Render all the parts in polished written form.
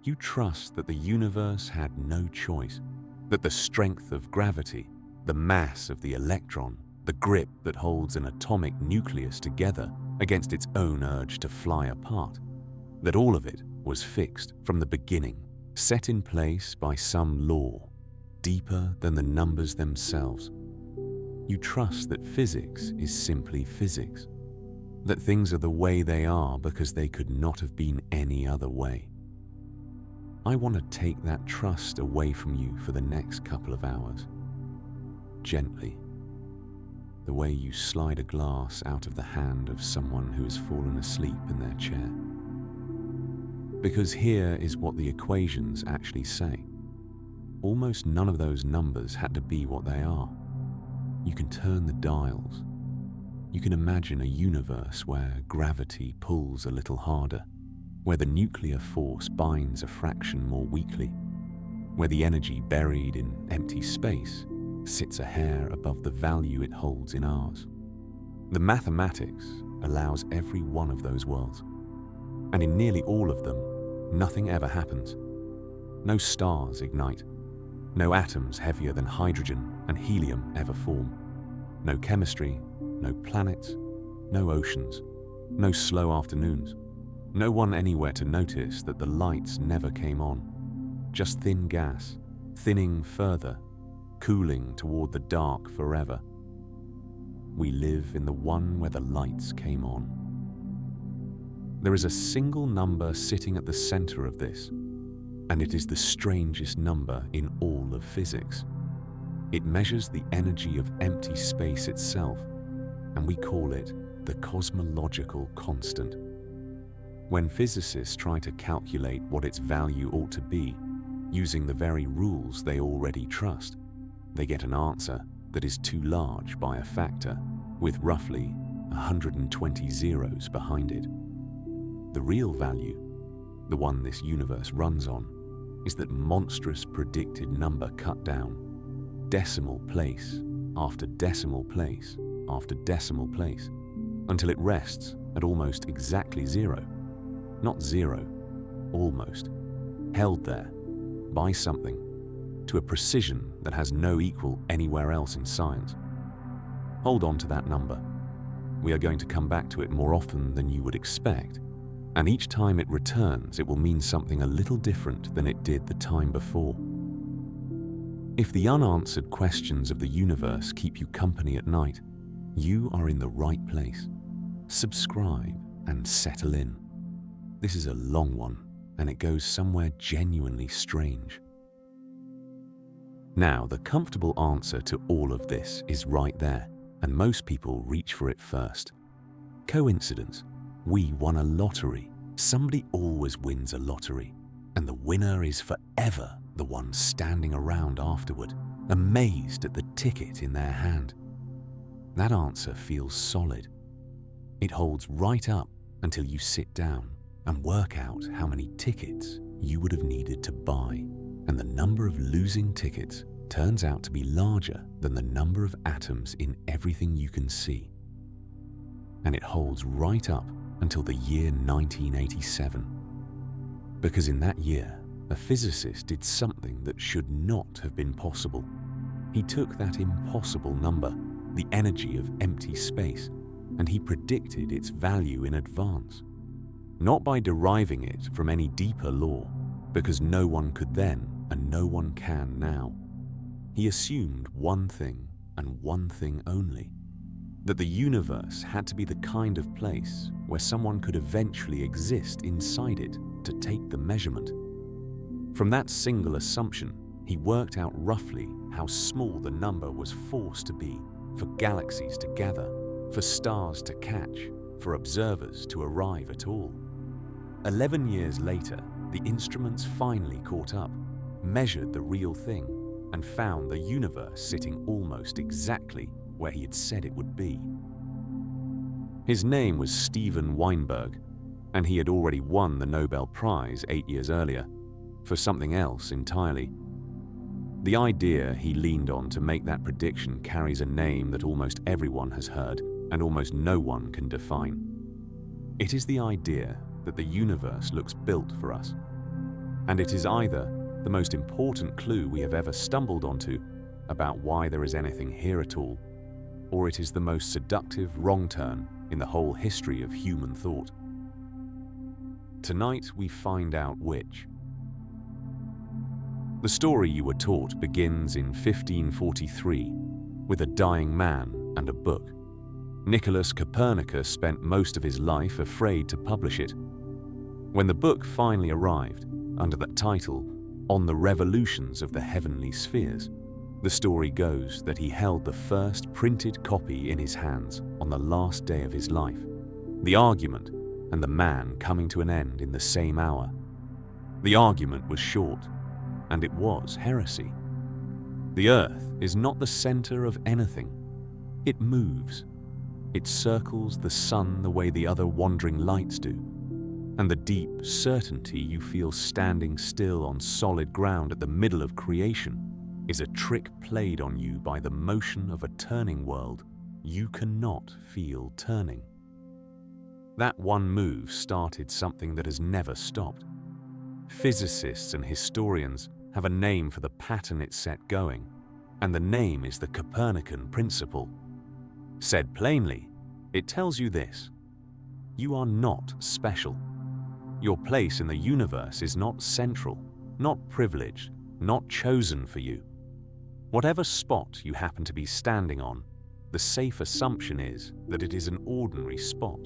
You trust that the universe had no choice, that the strength of gravity, the mass of the electron, the grip that holds an atomic nucleus together against its own urge to fly apart, that all of it was fixed from the beginning, set in place by some law, deeper than the numbers themselves. You trust that physics is simply physics, that things are the way they are because they could not have been any other way. I want to take that trust away from you for the next couple of hours. Gently, the way you slide a glass out of the hand of someone who has fallen asleep in their chair. Because here is what the equations actually say. Almost none of those numbers had to be what they are. You can turn the dials. You can imagine a universe where gravity pulls a little harder, where the nuclear force binds a fraction more weakly, where the energy buried in empty space sits a hair above the value it holds in ours. The mathematics allows every one of those worlds, and in nearly all of them, nothing ever happens. No stars ignite, no atoms heavier than hydrogen and helium ever form, no chemistry, no planets, no oceans, no slow afternoons, no one anywhere to notice that the lights never came on, just thin gas, thinning further, cooling toward the dark forever. We live in the one where the lights came on. There is a single number sitting at the center of this, and it is the strangest number in all of physics. It measures the energy of empty space itself, and we call it the cosmological constant. When physicists try to calculate what its value ought to be, using the very rules they already trust, they get an answer that is too large by a factor, with roughly 120 zeros behind it. The real value, the one this universe runs on, is that monstrous predicted number cut down, decimal place after decimal place after decimal place, until it rests at almost exactly zero. Not zero, almost. Held there, by something, to a precision that has no equal anywhere else in science. Hold on to that number. We are going to come back to it more often than you would expect, and each time it returns, it will mean something a little different than it did the time before. If the unanswered questions of the universe keep you company at night, you are in the right place. Subscribe and settle in. This is a long one, and it goes somewhere genuinely strange. Now, the comfortable answer to all of this is right there, and most people reach for it first. Coincidence? We won a lottery. Somebody always wins a lottery, and the winner is forever the one standing around afterward, amazed at the ticket in their hand. That answer feels solid. It holds right up until you sit down and work out how many tickets you would have needed to buy, and the number of losing tickets turns out to be larger than the number of atoms in everything you can see. And it holds right up until the year 1987. Because in that year, a physicist did something that should not have been possible. He took that impossible number, the energy of empty space, and he predicted its value in advance. Not by deriving it from any deeper law, because no one could then and no one can now. He assumed one thing and one thing only, that the universe had to be the kind of place where someone could eventually exist inside it to take the measurement. From that single assumption, he worked out roughly how small the number was forced to be for galaxies to gather, for stars to catch, for observers to arrive at all. 11 years later, the instruments finally caught up, measured the real thing, and found the universe sitting almost exactly where he had said it would be. His name was Steven Weinberg, and he had already won the Nobel Prize 8 years earlier, for something else entirely. The idea he leaned on to make that prediction carries a name that almost everyone has heard and almost no one can define. It is the idea that the universe looks built for us. And it is either the most important clue we have ever stumbled onto about why there is anything here at all, or it is the most seductive wrong turn in the whole history of human thought. Tonight we find out which. The story you were taught begins in 1543 with a dying man and a book. Nicholas Copernicus spent most of his life afraid to publish it. When the book finally arrived, under the title, On the Revolutions of the Heavenly Spheres, the story goes that he held the first printed copy in his hands on the last day of his life, the argument and the man coming to an end in the same hour. The argument was short, and it was heresy. The Earth is not the center of anything. It moves. It circles the sun the way the other wandering lights do. And the deep certainty you feel standing still on solid ground at the middle of creation is a trick played on you by the motion of a turning world you cannot feel turning. That one move started something that has never stopped. Physicists and historians have a name for the pattern it set going, and the name is the Copernican principle. Said plainly, it tells you this: you are not special. Your place in the universe is not central, not privileged, not chosen for you. Whatever spot you happen to be standing on, the safe assumption is that it is an ordinary spot,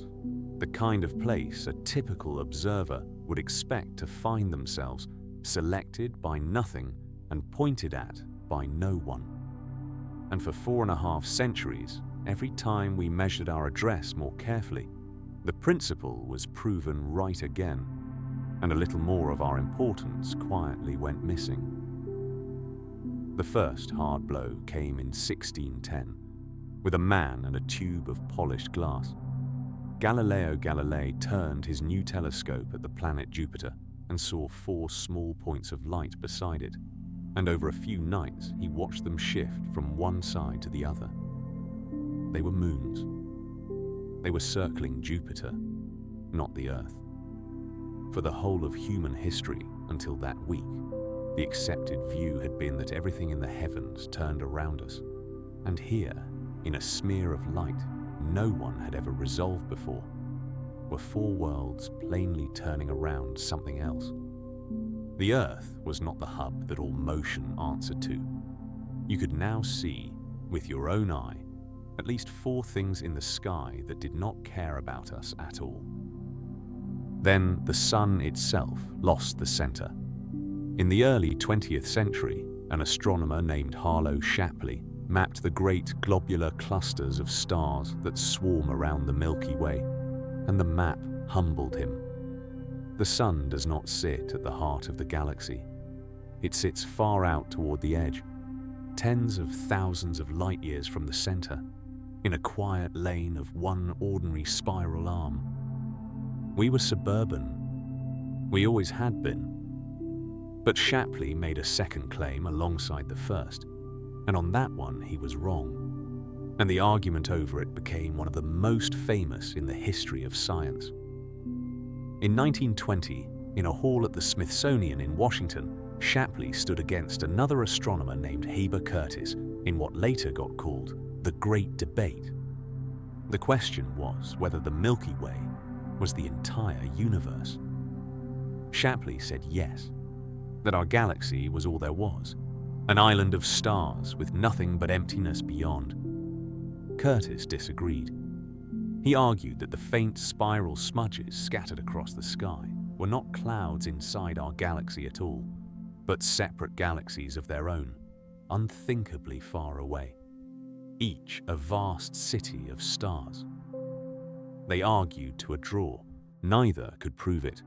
the kind of place a typical observer would expect to find themselves, selected by nothing and pointed at by no one. And for 4.5 centuries, every time we measured our address more carefully, the principle was proven right again, and a little more of our importance quietly went missing. The first hard blow came in 1610, with a man and a tube of polished glass. Galileo Galilei turned his new telescope at the planet Jupiter and saw 4 small points of light beside it, and over a few nights he watched them shift from one side to the other. They were moons. They were circling Jupiter, not the Earth. For the whole of human history until that week, the accepted view had been that everything in the heavens turned around us, and here, in a smear of light no one had ever resolved before, were 4 worlds plainly turning around something else. The Earth was not the hub that all motion answered to. You could now see, with your own eye, at least 4 things in the sky that did not care about us at all. Then the sun itself lost the center. In the early 20th century, an astronomer named Harlow Shapley mapped the great globular clusters of stars that swarm around the Milky Way, and the map humbled him. The sun does not sit at the heart of the galaxy. It sits far out toward the edge, tens of thousands of light years from the center, in a quiet lane of one ordinary spiral arm. We were suburban. We always had been. But Shapley made a second claim alongside the first, and on that one he was wrong, and the argument over it became one of the most famous in the history of science. In 1920, in a hall at the Smithsonian in Washington, Shapley stood against another astronomer named Heber Curtis in what later got called the Great Debate. The question was whether the Milky Way was the entire universe. Shapley said yes, that our galaxy was all there was, an island of stars with nothing but emptiness beyond. Curtis disagreed. He argued that the faint spiral smudges scattered across the sky were not clouds inside our galaxy at all, but separate galaxies of their own, unthinkably far away, each a vast city of stars. They argued to a draw. Neither could prove it.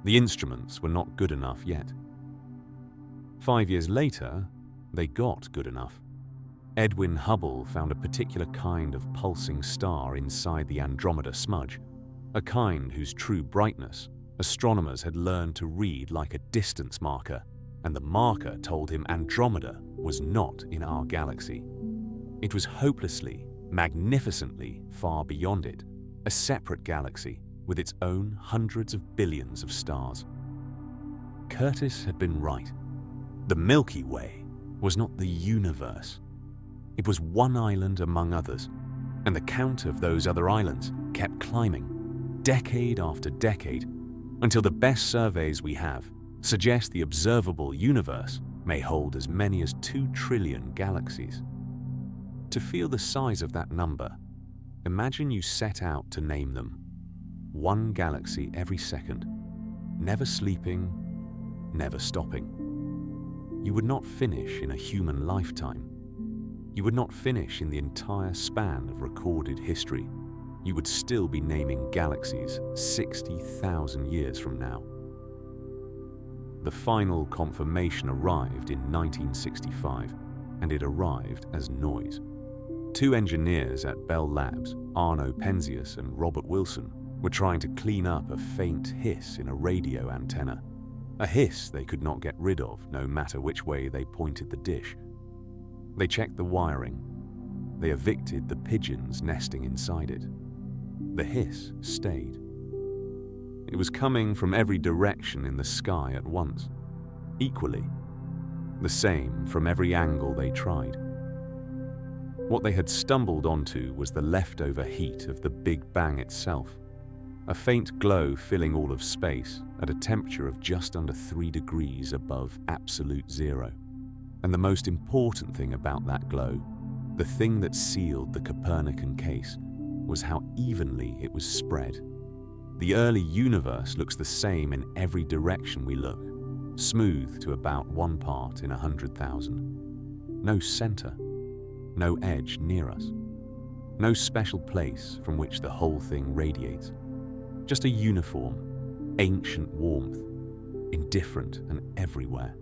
The instruments were not good enough yet. 5 years later, they got good enough. Edwin Hubble found a particular kind of pulsing star inside the Andromeda smudge, a kind whose true brightness astronomers had learned to read like a distance marker, and the marker told him Andromeda was not in our galaxy. It was hopelessly, magnificently far beyond it, a separate galaxy with its own hundreds of billions of stars. Curtis had been right. The Milky Way was not the universe. It was one island among others, and the count of those other islands kept climbing, decade after decade, until the best surveys we have suggest the observable universe may hold as many as 2 trillion galaxies. To feel the size of that number, imagine you set out to name them. One galaxy every second, never sleeping, never stopping. You would not finish in a human lifetime. You would not finish in the entire span of recorded history. You would still be naming galaxies 60,000 years from now. The final confirmation arrived in 1965, and it arrived as noise. 2 engineers at Bell Labs, Arno Penzias and Robert Wilson, were trying to clean up a faint hiss in a radio antenna. A hiss they could not get rid of, no matter which way they pointed the dish. They checked the wiring. They evicted the pigeons nesting inside it. The hiss stayed. It was coming from every direction in the sky at once, equally, the same from every angle they tried. What they had stumbled onto was the leftover heat of the Big Bang itself, a faint glow filling all of space at a temperature of just under 3 degrees above absolute zero. And the most important thing about that glow, the thing that sealed the Copernican case, was how evenly it was spread. The early universe looks the same in every direction we look, smooth to about 1 part in 100,000. No center, no edge near us, no special place from which the whole thing radiates. Just a uniform, ancient warmth, indifferent and everywhere.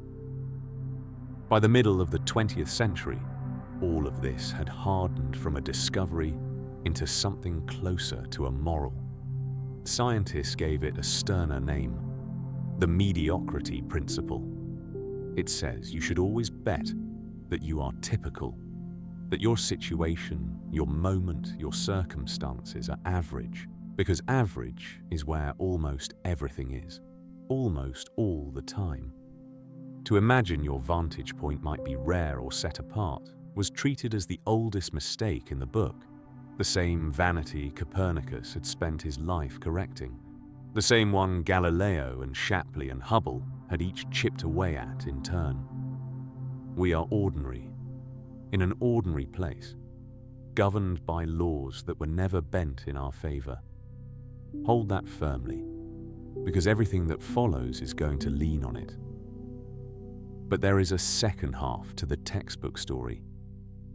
By the middle of the 20th century, all of this had hardened from a discovery into something closer to a moral. Scientists gave it a sterner name, the mediocrity principle. It says you should always bet that you are typical, that your situation, your moment, your circumstances are average, because average is where almost everything is, almost all the time. To imagine your vantage point might be rare or set apart was treated as the oldest mistake in the book, the same vanity Copernicus had spent his life correcting, the same one Galileo and Shapley and Hubble had each chipped away at in turn. We are ordinary, in an ordinary place, governed by laws that were never bent in our favor. Hold that firmly, because everything that follows is going to lean on it. But there is a second half to the textbook story,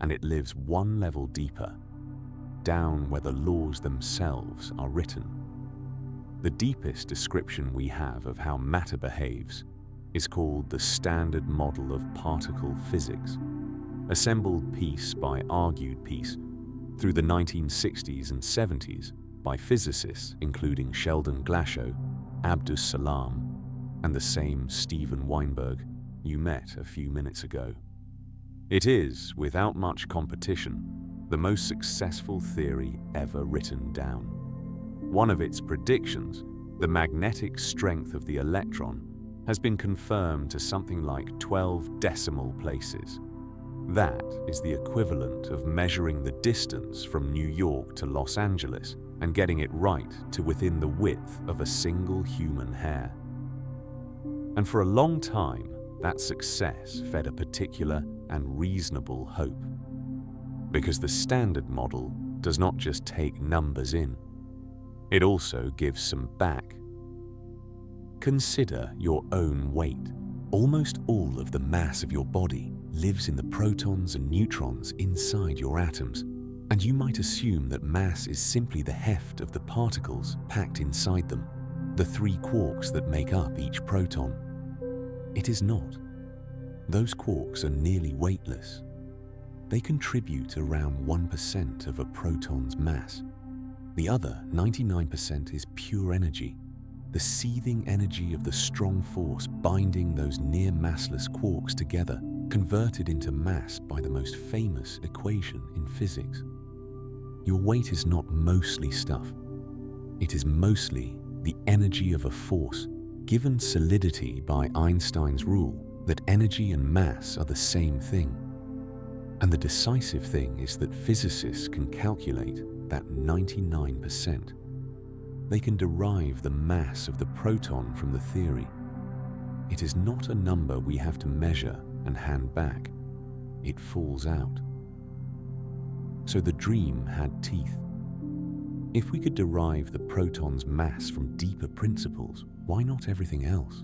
and it lives 1 level deeper, down where the laws themselves are written. The deepest description we have of how matter behaves is called the Standard Model of Particle Physics, assembled piece by argued piece through the 1960s and 70s by physicists including Sheldon Glashow, Abdus Salam, and the same Steven Weinberg you met a few minutes ago. It is, without much competition, the most successful theory ever written down. One of its predictions, the magnetic strength of the electron, has been confirmed to something like 12 decimal places. That is the equivalent of measuring the distance from New York to Los Angeles and getting it right to within the width of a single human hair. And for a long time, that success fed a particular and reasonable hope. Because the Standard Model does not just take numbers in, it also gives some back. Consider your own weight. Almost all of the mass of your body lives in the protons and neutrons inside your atoms, and you might assume that mass is simply the heft of the particles packed inside them, the 3 quarks that make up each proton. It is not. Those quarks are nearly weightless. They contribute around 1% of a proton's mass. The other 99% is pure energy, the seething energy of the strong force binding those near-massless quarks together, converted into mass by the most famous equation in physics. Your weight is not mostly stuff. It is mostly the energy of a force, given solidity by Einstein's rule that energy and mass are the same thing. And the decisive thing is that physicists can calculate that 99%. They can derive the mass of the proton from the theory. It is not a number we have to measure and hand back. It falls out. So the dream had teeth. If we could derive the proton's mass from deeper principles, why not everything else?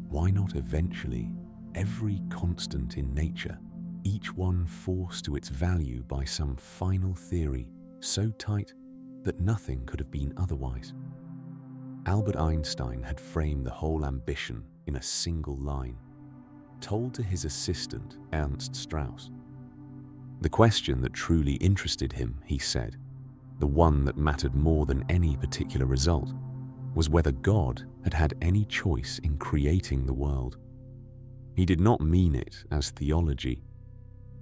Why not eventually every constant in nature, each one forced to its value by some final theory so tight that nothing could have been otherwise? Albert Einstein had framed the whole ambition in a single line, told to his assistant Ernst Strauss. The question that truly interested him, he said, the one that mattered more than any particular result, was whether God had had any choice in creating the world. He did not mean it as theology.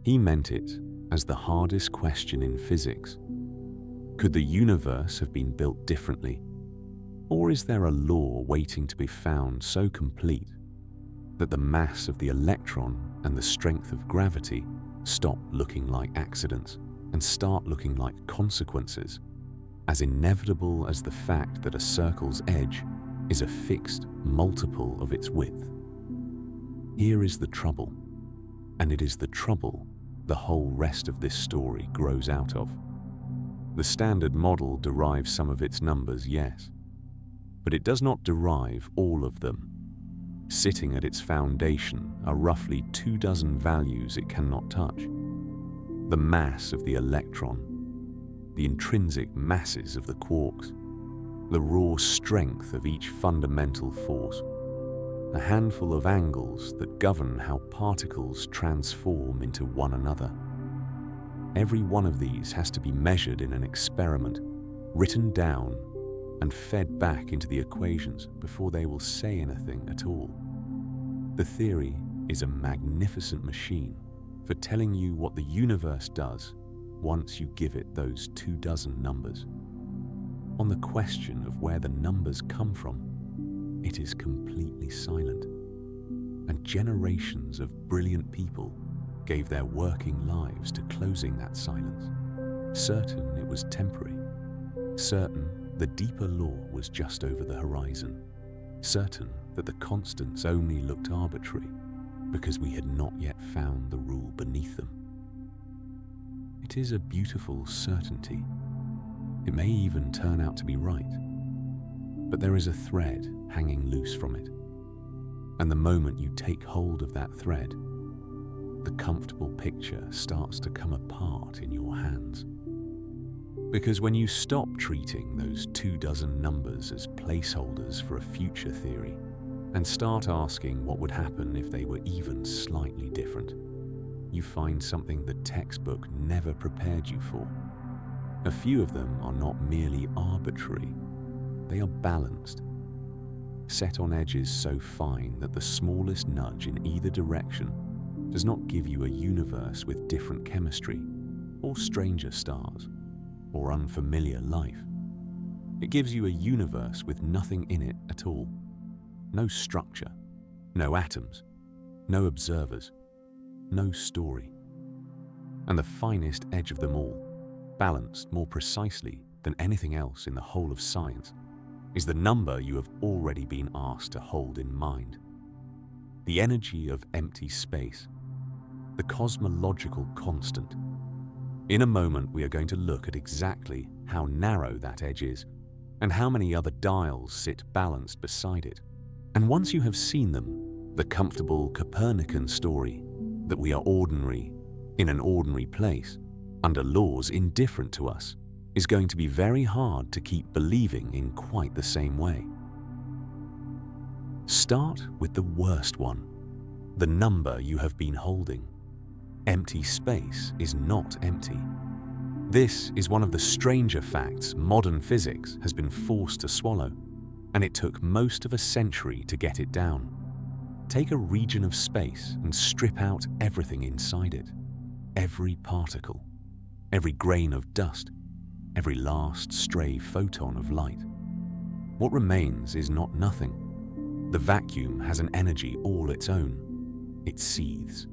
He meant it as the hardest question in physics. Could the universe have been built differently? Or is there a law waiting to be found so complete that the mass of the electron and the strength of gravity stop looking like accidents and start looking like consequences, as inevitable as the fact that a circle's edge is a fixed multiple of its width? Here is the trouble, and it is the trouble the whole rest of this story grows out of. The Standard Model derives some of its numbers, yes, but it does not derive all of them. Sitting at its foundation are roughly 24 values it cannot touch. The mass of the electron, the intrinsic masses of the quarks, the raw strength of each fundamental force, a handful of angles that govern how particles transform into one another. Every one of these has to be measured in an experiment, written down, and fed back into the equations before they will say anything at all. The theory is a magnificent machine for telling you what the universe does once you give it those 24 numbers. On the question of where the numbers come from, it is completely silent, and generations of brilliant people gave their working lives to closing that silence, certain it was temporary, certain the deeper law was just over the horizon, certain that the constants only looked arbitrary because we had not yet found the rule beneath them. It is a beautiful certainty. It may even turn out to be right, but there is a thread hanging loose from it, and the moment you take hold of that thread, the comfortable picture starts to come apart in your hands. Because when you stop treating those 24 numbers as placeholders for a future theory and start asking what would happen if they were even slightly different, you find something the textbook never prepared you for. A few of them are not merely arbitrary, they are balanced, set on edges so fine that the smallest nudge in either direction does not give you a universe with different chemistry, or stranger stars, or unfamiliar life. It gives you a universe with nothing in it at all. No structure, no atoms, no observers, no story. And the finest edge of them all, balanced more precisely than anything else in the whole of science, is the number you have already been asked to hold in mind. The energy of empty space, the cosmological constant. In a moment, we are going to look at exactly how narrow that edge is and how many other dials sit balanced beside it. And once you have seen them, the comfortable Copernican story that we are ordinary in an ordinary place, under laws indifferent to us, is going to be very hard to keep believing in quite the same way. Start with the worst one, the number you have been holding. Empty space is not empty. This is one of the stranger facts modern physics has been forced to swallow, and it took most of a century to get it down. Take a region of space and strip out everything inside it. Every particle, every grain of dust, every last stray photon of light. What remains is not nothing. The vacuum has an energy all its own. It seethes.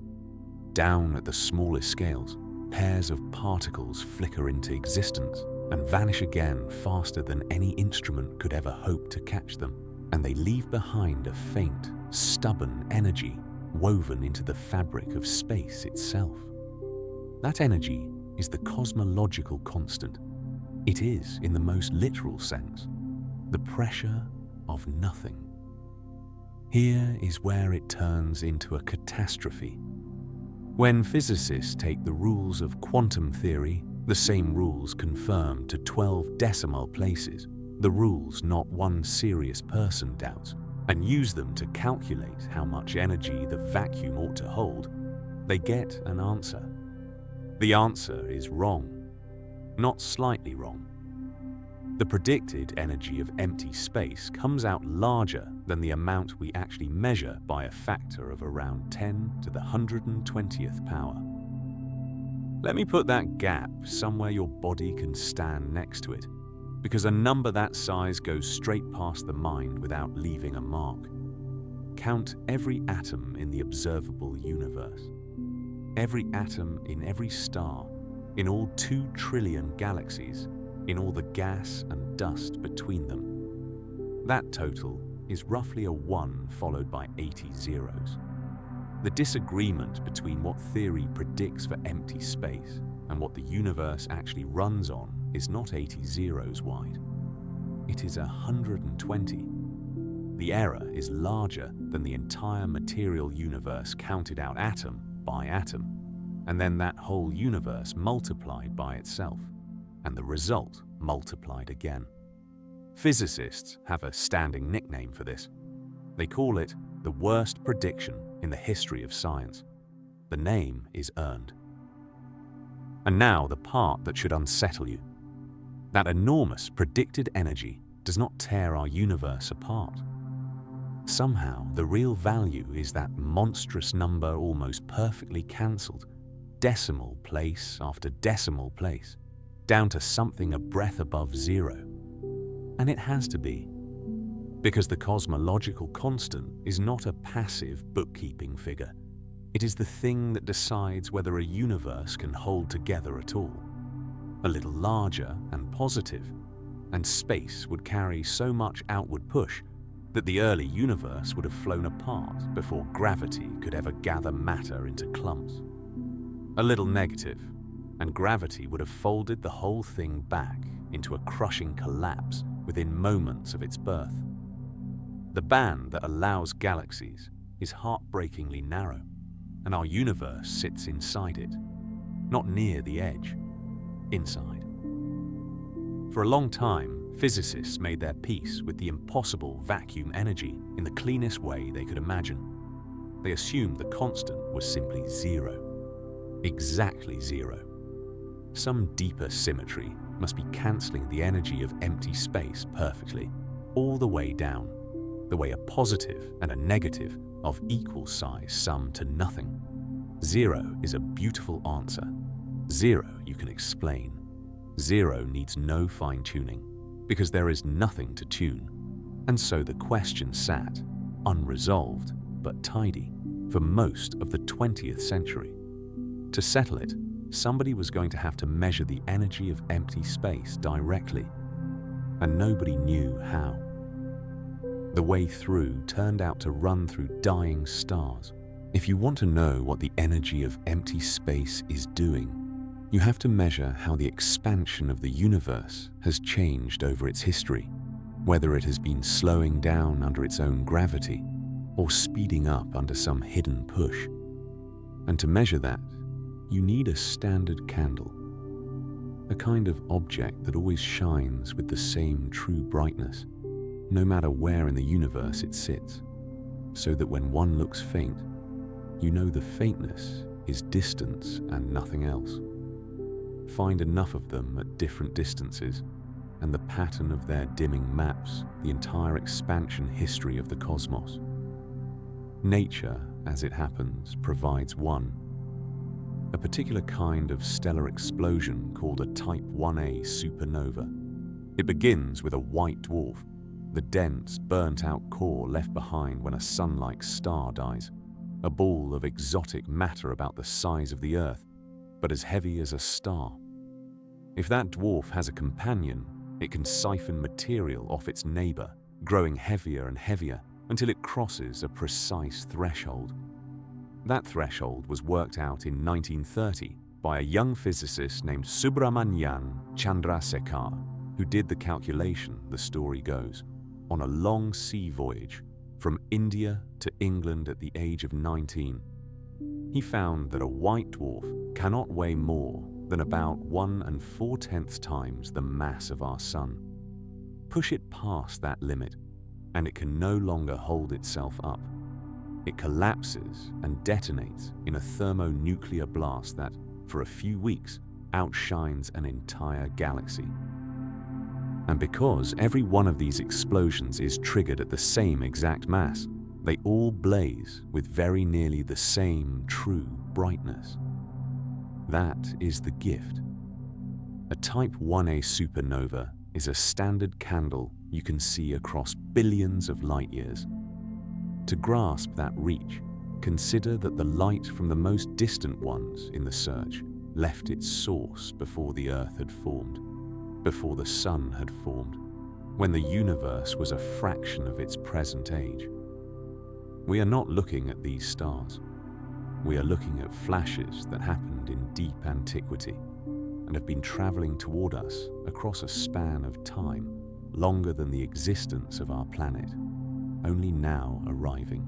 Down at the smallest scales, pairs of particles flicker into existence and vanish again faster than any instrument could ever hope to catch them, and they leave behind a faint, stubborn energy woven into the fabric of space itself. That energy is the cosmological constant. It is, in the most literal sense, the pressure of nothing. Here is where it turns into a catastrophe. When physicists take the rules of quantum theory, the same rules confirmed to 12 decimal places, the rules not one serious person doubts, and use them to calculate how much energy the vacuum ought to hold, they get an answer. The answer is wrong, not slightly wrong. The predicted energy of empty space comes out larger than the amount we actually measure by a factor of around 10 to the 120th power. Let me put that gap somewhere your body can stand next to it, because a number that size goes straight past the mind without leaving a mark. Count every atom in the observable universe. Every atom in every star, in all 2 trillion galaxies, in all the gas and dust between them. That total is roughly a 1 followed by 80 zeros. The disagreement between what theory predicts for empty space and what the universe actually runs on is not 80 zeros wide. It is 120. The error is larger than the entire material universe counted out atom by atom, and then that whole universe multiplied by itself, and the result multiplied again. Physicists have a standing nickname for this. They call it the worst prediction in the history of science. The name is earned. And now the part that should unsettle you. That enormous predicted energy does not tear our universe apart. Somehow, the real value is that monstrous number almost perfectly cancelled, decimal place after decimal place, down to something a breath above zero. And it has to be, because the cosmological constant is not a passive bookkeeping figure. It is the thing that decides whether a universe can hold together at all. A little larger and positive, and space would carry so much outward push that the early universe would have flown apart before gravity could ever gather matter into clumps. A little negative, and gravity would have folded the whole thing back into a crushing collapse within moments of its birth. The band that allows galaxies is heartbreakingly narrow, and our universe sits inside it, not near the edge, inside. For a long time, physicists made their peace with the impossible vacuum energy in the cleanest way they could imagine. They assumed the constant was simply zero. Exactly zero. Some deeper symmetry must be cancelling the energy of empty space perfectly, all the way down, the way a positive and a negative of equal size sum to nothing. Zero is a beautiful answer. Zero you can explain. Zero needs no fine-tuning, because there is nothing to tune. And so the question sat, unresolved but tidy, for most of the 20th century. To settle it, somebody was going to have to measure the energy of empty space directly, and nobody knew how. The way through turned out to run through dying stars. If you want to know what the energy of empty space is doing, you have to measure how the expansion of the universe has changed over its history, whether it has been slowing down under its own gravity or speeding up under some hidden push. And to measure that, you need a standard candle, a kind of object that always shines with the same true brightness, no matter where in the universe it sits, so that when one looks faint, you know the faintness is distance and nothing else. Find enough of them at different distances, and the pattern of their dimming maps the entire expansion history of the cosmos. Nature, as it happens, provides one, a particular kind of stellar explosion called a Type 1a supernova. It begins with a white dwarf, the dense, burnt-out core left behind when a sun-like star dies, a ball of exotic matter about the size of the Earth, but as heavy as a star. If that dwarf has a companion, it can siphon material off its neighbor, growing heavier and heavier until it crosses a precise threshold. That threshold was worked out in 1930 by a young physicist named Subrahmanyan Chandrasekhar, who did the calculation, the story goes, on a long sea voyage from India to England at the age of 19. He found that a white dwarf cannot weigh more than about 1 4/10 times the mass of our Sun. Push it past that limit, and it can no longer hold itself up. It collapses and detonates in a thermonuclear blast that, for a few weeks, outshines an entire galaxy. And because every one of these explosions is triggered at the same exact mass, they all blaze with very nearly the same true brightness. That is the gift. A Type 1a supernova is a standard candle you can see across billions of light years. To grasp that reach, consider that the light from the most distant ones in the search left its source before the Earth had formed, before the Sun had formed, when the universe was a fraction of its present age. We are not looking at these stars. We are looking at flashes that happened in deep antiquity and have been traveling toward us across a span of time longer than the existence of our planet, only now arriving.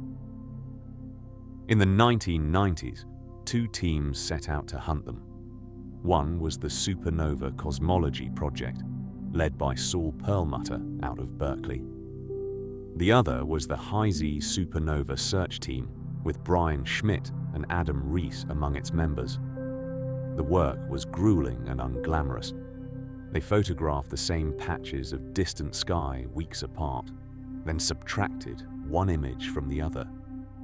In the 1990s, 2 teams set out to hunt them. One was the Supernova Cosmology project, led by Saul Perlmutter out of Berkeley. The other was the Heisey Supernova Search Team, with Brian Schmidt and Adam Rees among its members. The work was grueling and unglamorous. They photographed the same patches of distant sky weeks apart, then subtracted one image from the other,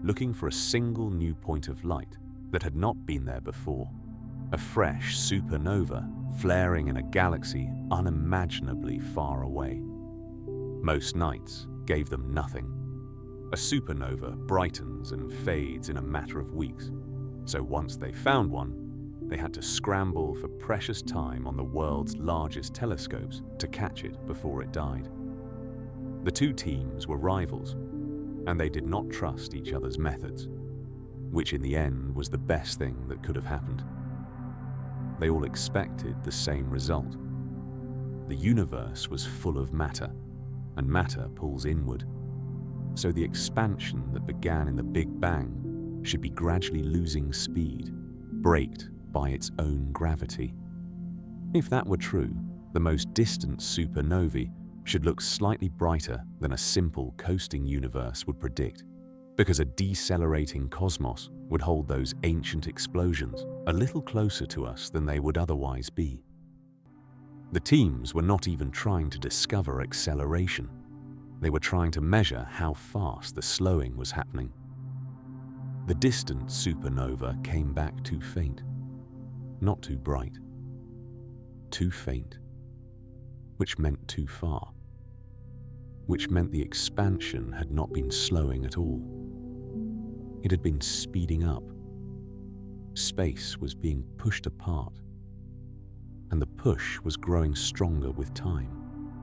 looking for a single new point of light that had not been there before, a fresh supernova flaring in a galaxy unimaginably far away. Most nights gave them nothing. A supernova brightens and fades in a matter of weeks, so once they found one, they had to scramble for precious time on the world's largest telescopes to catch it before it died. The 2 teams were rivals, and they did not trust each other's methods, which in the end was the best thing that could have happened. They all expected the same result. The universe was full of matter, and matter pulls inward. So the expansion that began in the Big Bang should be gradually losing speed, braked by its own gravity. If that were true, the most distant supernovae should look slightly brighter than a simple coasting universe would predict, because a decelerating cosmos would hold those ancient explosions a little closer to us than they would otherwise be. The teams were not even trying to discover acceleration. They were trying to measure how fast the slowing was happening. The distant supernova came back too faint, not too bright, too faint, which meant too far, which meant the expansion had not been slowing at all. It had been speeding up. Space was being pushed apart, and the push was growing stronger with time.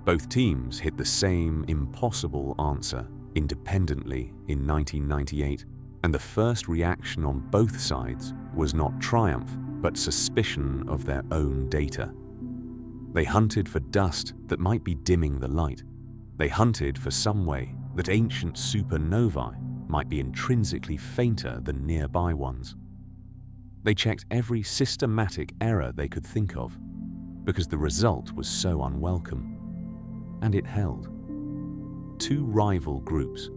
Both teams hit the same impossible answer independently in 1998, and the first reaction on both sides was not triumph, but suspicion of their own data. They hunted for dust that might be dimming the light. They hunted for some way that ancient supernovae might be intrinsically fainter than nearby ones. They checked every systematic error they could think of, because the result was so unwelcome. And it held. 2 rival groups,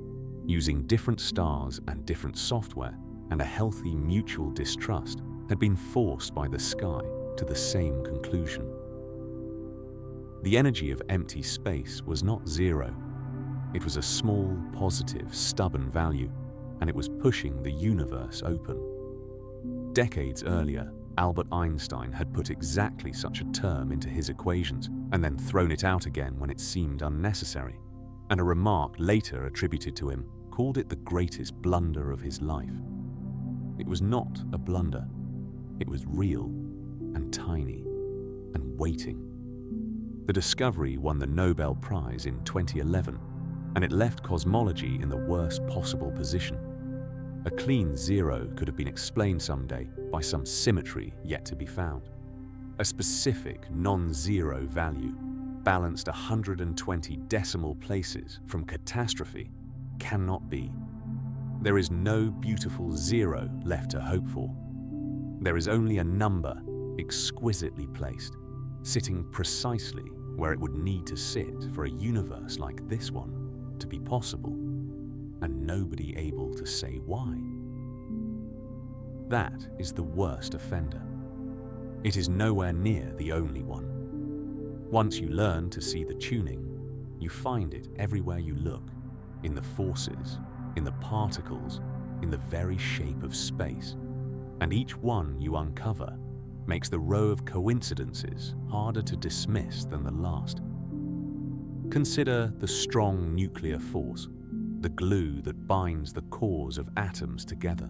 using different stars and different software and a healthy mutual distrust, had been forced by the sky to the same conclusion. The energy of empty space was not zero. It was a small, positive, stubborn value, and it was pushing the universe open. Decades earlier, Albert Einstein had put exactly such a term into his equations and then thrown it out again when it seemed unnecessary. and a remark later attributed to him called it the greatest blunder of his life. It was not a blunder. It was real and tiny and waiting. The discovery won the Nobel Prize in 2011, and it left cosmology in the worst possible position. A clean zero could have been explained someday by some symmetry yet to be found. A specific non-zero value, balanced 120 decimal places from catastrophe, cannot be. There is no beautiful zero left to hope for. There is only a number exquisitely placed, sitting precisely where it would need to sit for a universe like this one to be possible, and nobody able to say why. That is the worst offender. It is nowhere near the only one. Once you learn to see the tuning, you find it everywhere you look, in the forces, in the particles, in the very shape of space. And each one you uncover makes the row of coincidences harder to dismiss than the last. Consider the strong nuclear force, the glue that binds the cores of atoms together.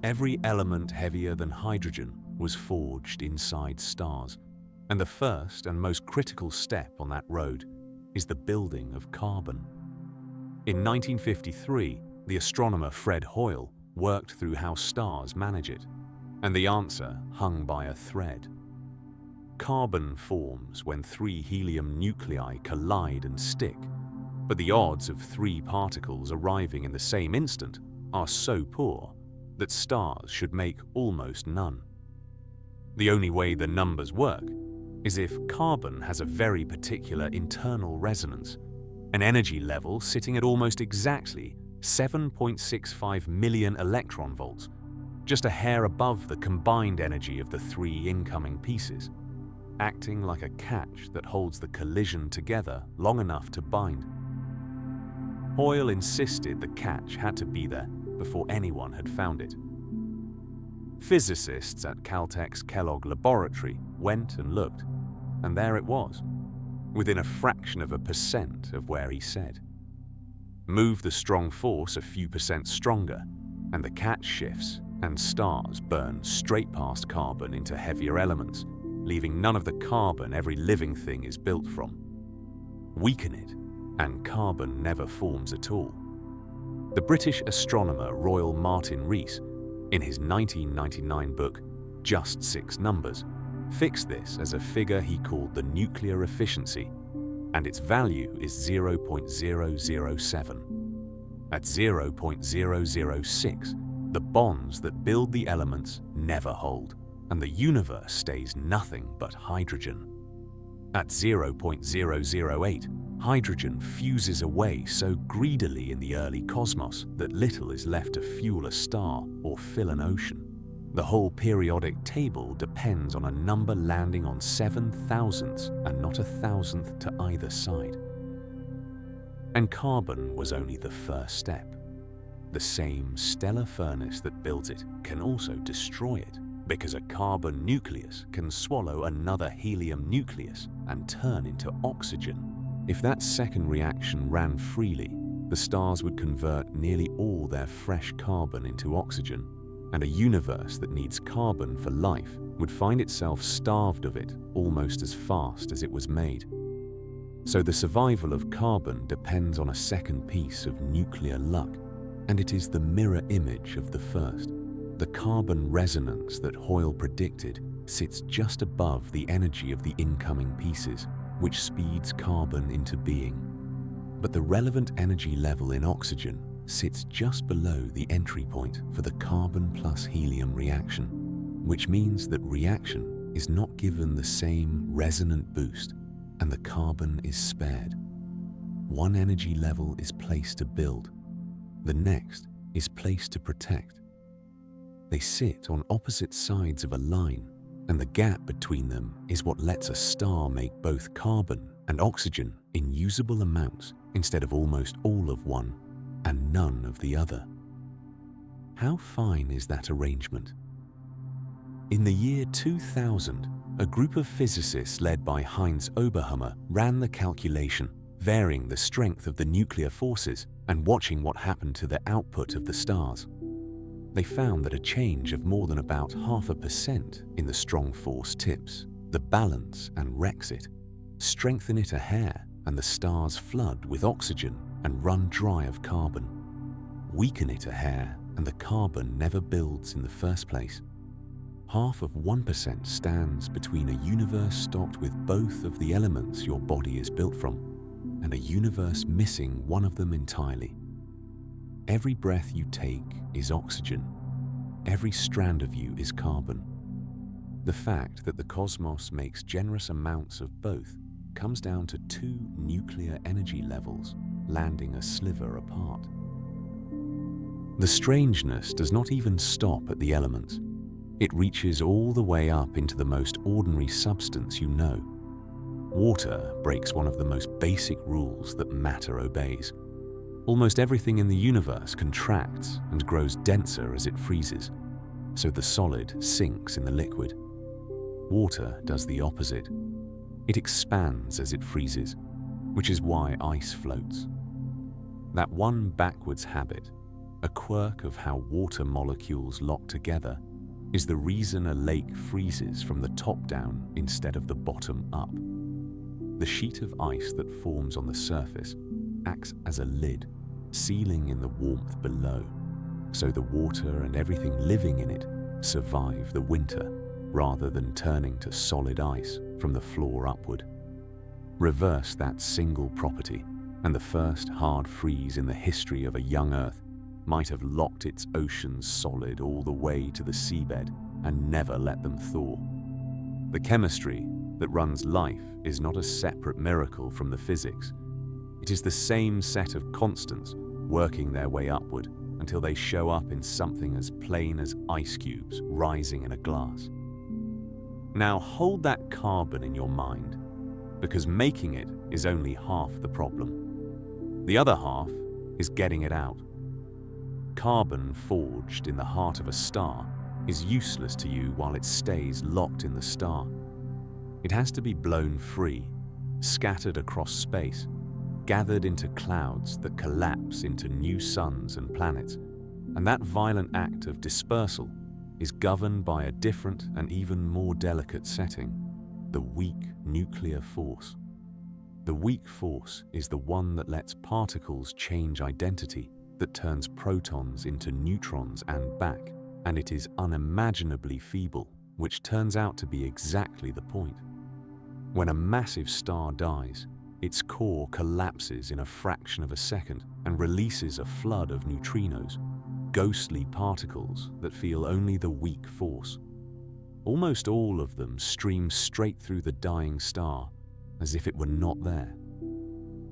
Every element heavier than hydrogen was forged inside stars, and the first and most critical step on that road is the building of carbon. In 1953, the astronomer Fred Hoyle worked through how stars manage it, and the answer hung by a thread. Carbon forms when three helium nuclei collide and stick, but the odds of three particles arriving in the same instant are so poor that stars should make almost none. The only way the numbers work is if carbon has a very particular internal resonance, an energy level sitting at almost exactly 7.65 million electron volts, just a hair above the combined energy of the three incoming pieces, acting like a catch that holds the collision together long enough to bind. Hoyle insisted the catch had to be there before anyone had found it. Physicists at Caltech's Kellogg laboratory went and looked, and there it was, within a fraction of a percent of where he said. Move the strong force a few percent stronger, and the catch shifts, and stars burn straight past carbon into heavier elements, leaving none of the carbon every living thing is built from. Weaken it, and carbon never forms at all. The British astronomer Royal Martin Rees, in his 1999 book, Just Six Numbers, fixed this as a figure he called the nuclear efficiency, and its value is 0.007. At 0.006, the bonds that build the elements never hold, and the universe stays nothing but hydrogen. At 0.008, hydrogen fuses away so greedily in the early cosmos that little is left to fuel a star or fill an ocean. The whole periodic table depends on a number landing on 7 thousandths and not a thousandth to either side. And carbon was only the first step. The same stellar furnace that builds it can also destroy it, because a carbon nucleus can swallow another helium nucleus and turn into oxygen. If that second reaction ran freely, the stars would convert nearly all their fresh carbon into oxygen, and a universe that needs carbon for life would find itself starved of it almost as fast as it was made. So the survival of carbon depends on a second piece of nuclear luck, and it is the mirror image of the first. The carbon resonance that Hoyle predicted sits just above the energy of the incoming pieces, which speeds carbon into being. But the relevant energy level in oxygen sits just below the entry point for the carbon plus helium reaction, which means that reaction is not given the same resonant boost, and the carbon is spared. One energy level is placed to build, the next is placed to protect. They sit on opposite sides of a line, and the gap between them is what lets a star make both carbon and oxygen in usable amounts instead of almost all of one and none of the other. How fine is that arrangement? In the year 2000, a group of physicists led by Heinz Oberhammer ran the calculation varying the strength of the nuclear forces and watching what happened to the output of the stars. They found that a change of more than about 0.5% in the strong force tips the balance and wrecks it, strengthen it a hair, and the stars flood with oxygen and run dry of carbon. Weaken it a hair, and the carbon never builds in the first place. 0.5% stands between a universe stocked with both of the elements your body is built from, and a universe missing one of them entirely. Every breath you take is oxygen. Every strand of you is carbon. The fact that the cosmos makes generous amounts of both comes down to 2 nuclear energy levels landing a sliver apart. The strangeness does not even stop at the elements. It reaches all the way up into the most ordinary substance you know. Water breaks one of the most basic rules that matter obeys. Almost everything in the universe contracts and grows denser as it freezes, so the solid sinks in the liquid. Water does the opposite. It expands as it freezes, which is why ice floats. That one backwards habit, a quirk of how water molecules lock together, is the reason a lake freezes from the top down instead of the bottom up. The sheet of ice that forms on the surface acts as a lid, sealing in the warmth below, so the water and everything living in it survive the winter, rather than turning to solid ice from the floor upward. Reverse that single property, and the first hard freeze in the history of a young Earth might have locked its oceans solid all the way to the seabed and never let them thaw. The chemistry that runs life is not a separate miracle from the physics. It is the same set of constants working their way upward until they show up in something as plain as ice cubes rising in a glass. Now hold that carbon in your mind, because making it is only half the problem. The other half is getting it out. Carbon forged in the heart of a star is useless to you while it stays locked in the star. It has to be blown free, scattered across space, gathered into clouds that collapse into new suns and planets, and that violent act of dispersal is governed by a different and even more delicate setting, the weak nuclear force. The weak force is the one that lets particles change identity, that turns protons into neutrons and back, and it is unimaginably feeble, which turns out to be exactly the point. When a massive star dies, its core collapses in a fraction of a second and releases a flood of neutrinos, ghostly particles that feel only the weak force. Almost all of them stream straight through the dying star, as if it were not there.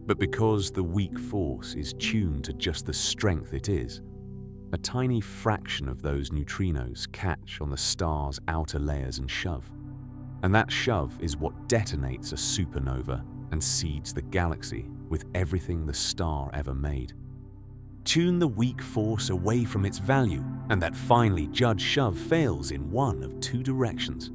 But because the weak force is tuned to just the strength it is, a tiny fraction of those neutrinos catch on the star's outer layers and shove. And that shove is what detonates a supernova and seeds the galaxy with everything the star ever made. Tune the weak force away from its value, and that finely judged shove fails in one of 2 directions.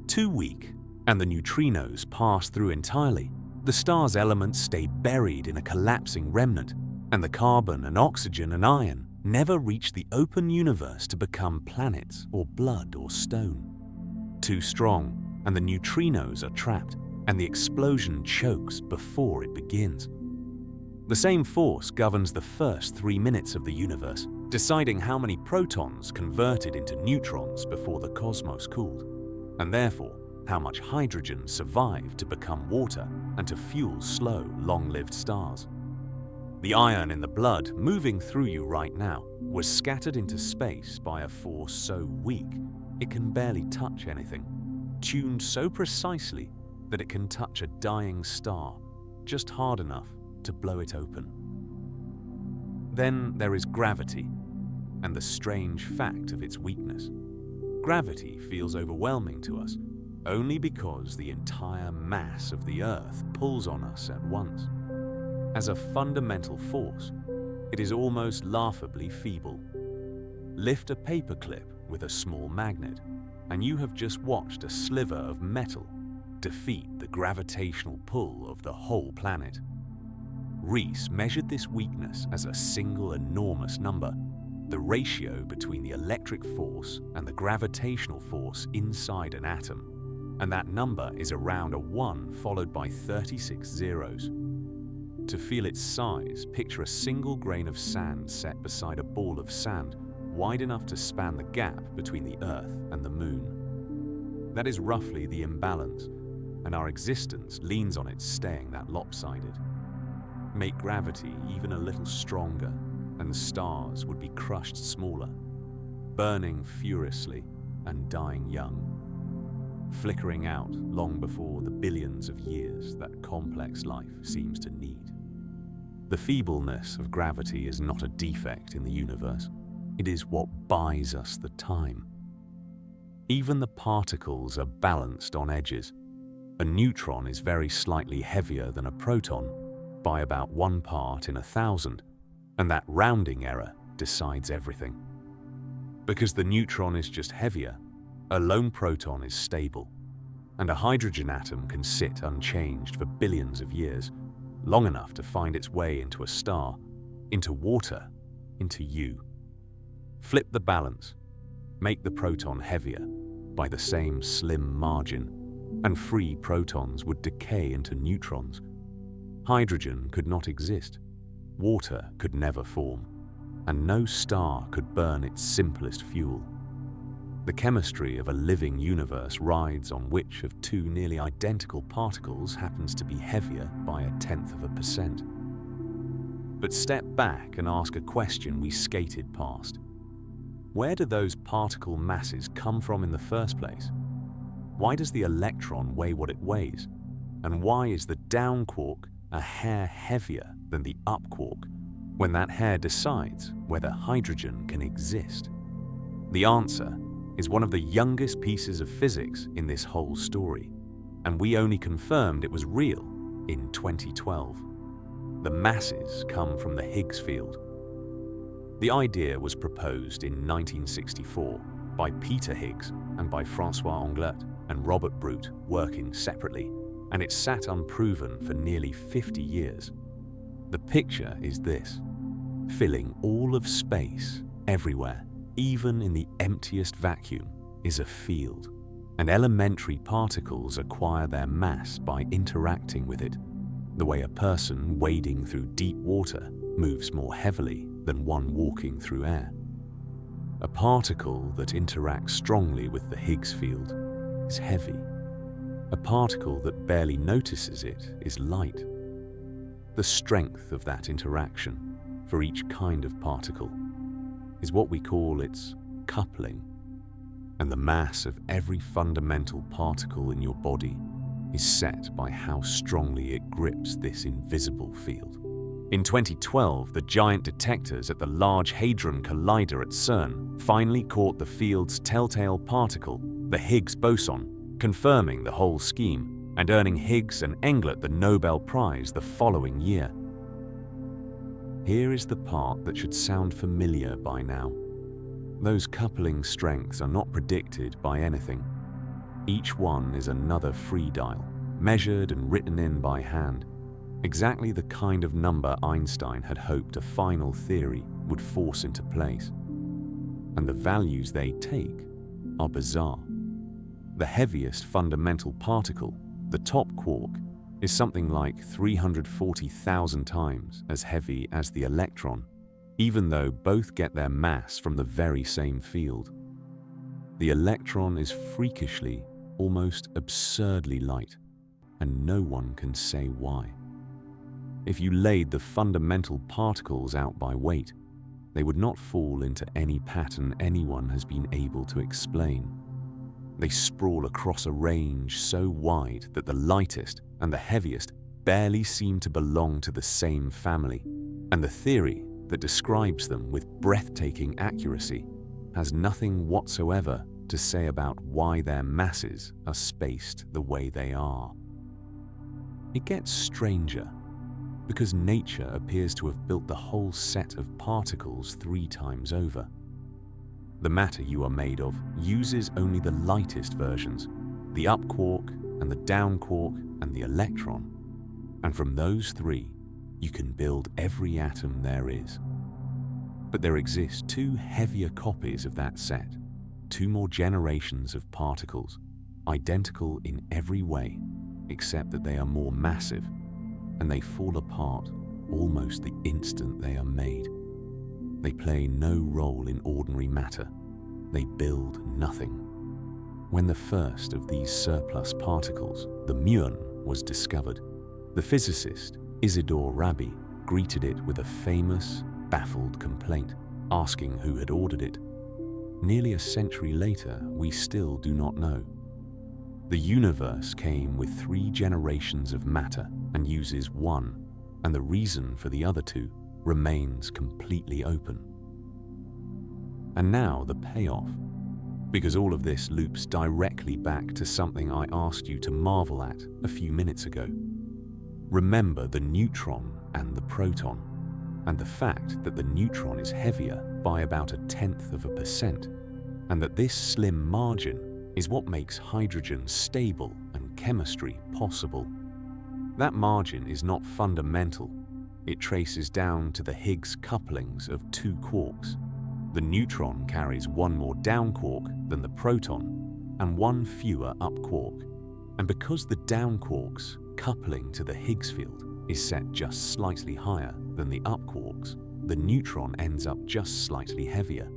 Too weak, and the neutrinos pass through entirely. The star's elements stay buried in a collapsing remnant, and the carbon and oxygen and iron never reach the open universe to become planets or blood or stone. Too strong, and the neutrinos are trapped, and the explosion chokes before it begins. The same force governs the first 3 minutes of the universe, deciding how many protons converted into neutrons before the cosmos cooled, and therefore how much hydrogen survived to become water and to fuel slow, long-lived stars. The iron in the blood moving through you right now was scattered into space by a force so weak it can barely touch anything, tuned so precisely that it can touch a dying star just hard enough to blow it open. Then there is gravity, and the strange fact of its weakness. Gravity feels overwhelming to us only because the entire mass of the Earth pulls on us at once. As a fundamental force, it is almost laughably feeble. Lift a paperclip with a small magnet, and you have just watched a sliver of metal defeat the gravitational pull of the whole planet. Rees measured this weakness as a single enormous number, the ratio between the electric force and the gravitational force inside an atom, and that number is around a 1 followed by 36 zeros. To feel its size, picture a single grain of sand set beside a ball of sand, wide enough to span the gap between the Earth and the Moon. That is roughly the imbalance, and our existence leans on it staying that lopsided. Make gravity even a little stronger, and the stars would be crushed smaller, burning furiously and dying young, flickering out long before the billions of years that complex life seems to need. The feebleness of gravity is not a defect in the universe. It is what buys us the time. Even the particles are balanced on edges. A neutron is very slightly heavier than a proton by about 1 part in 1,000, and that rounding error decides everything. Because the neutron is just heavier, a lone proton is stable, and a hydrogen atom can sit unchanged for billions of years, long enough to find its way into a star, into water, into you. Flip the balance, make the proton heavier by the same slim margin, and free protons would decay into neutrons. Hydrogen could not exist, water could never form, and no star could burn its simplest fuel. The chemistry of a living universe rides on which of 2 nearly identical particles happens to be heavier by 0.1%. But step back and ask a question we skated past. Where do those particle masses come from in the first place? Why does the electron weigh what it weighs? And why is the down quark a hair heavier than the up quark when that hair decides whether hydrogen can exist? The answer is one of the youngest pieces of physics in this whole story, and we only confirmed it was real in 2012. The masses come from the Higgs field. The idea was proposed in 1964 by Peter Higgs and by François Anglet and Robert Brute working separately, and it sat unproven for nearly 50 years. The picture is this: filling all of space, everywhere, even in the emptiest vacuum, is a field, and elementary particles acquire their mass by interacting with it, the way a person wading through deep water moves more heavily than one walking through air. A particle that interacts strongly with the Higgs field is heavy. A particle that barely notices it is light. The strength of that interaction for each kind of particle is what we call its coupling, and the mass of every fundamental particle in your body is set by how strongly it grips this invisible field. In 2012, the giant detectors at the Large Hadron Collider at CERN finally caught the field's telltale particle, the Higgs boson, confirming the whole scheme and earning Higgs and Anglet the Nobel Prize the following year. Here is the part that should sound familiar by now. Those coupling strengths are not predicted by anything. Each one is another free dial, measured and written in by hand, exactly the kind of number Einstein had hoped a final theory would force into place. And the values they take are bizarre. The heaviest fundamental particle, the top quark, is something like 340,000 times as heavy as the electron, even though both get their mass from the very same field. The electron is freakishly, almost absurdly light, and no one can say why. If you laid the fundamental particles out by weight, they would not fall into any pattern anyone has been able to explain. They sprawl across a range so wide that the lightest and the heaviest barely seem to belong to the same family, and the theory that describes them with breathtaking accuracy has nothing whatsoever to say about why their masses are spaced the way they are. It gets stranger, because nature appears to have built the whole set of particles 3 times over. The matter you are made of uses only the lightest versions, the up quark and the down quark and the electron. And from those 3, you can build every atom there is. But there exist two heavier copies of that set, two more generations of particles, identical in every way, except that they are more massive, and they fall apart almost the instant they are made. They play no role in ordinary matter. They build nothing. When the first of these surplus particles, the muon, was discovered, the physicist Isidore Rabi greeted it with a famous, baffled complaint, asking who had ordered it. Nearly a century later, we still do not know. The universe came with 3 generations of matter and uses one, and the reason for the other 2 remains completely open. And now the payoff, because all of this loops directly back to something I asked you to marvel at a few minutes ago. Remember the neutron and the proton, and the fact that the neutron is heavier by about 0.1%, and that this slim margin is what makes hydrogen stable and chemistry possible. That margin is not fundamental. It traces down to the Higgs couplings of 2 quarks. The neutron carries 1 more down quark than the proton and 1 fewer up quark. And because the down quark's coupling to the Higgs field is set just slightly higher than the up quarks, the neutron ends up just slightly heavier.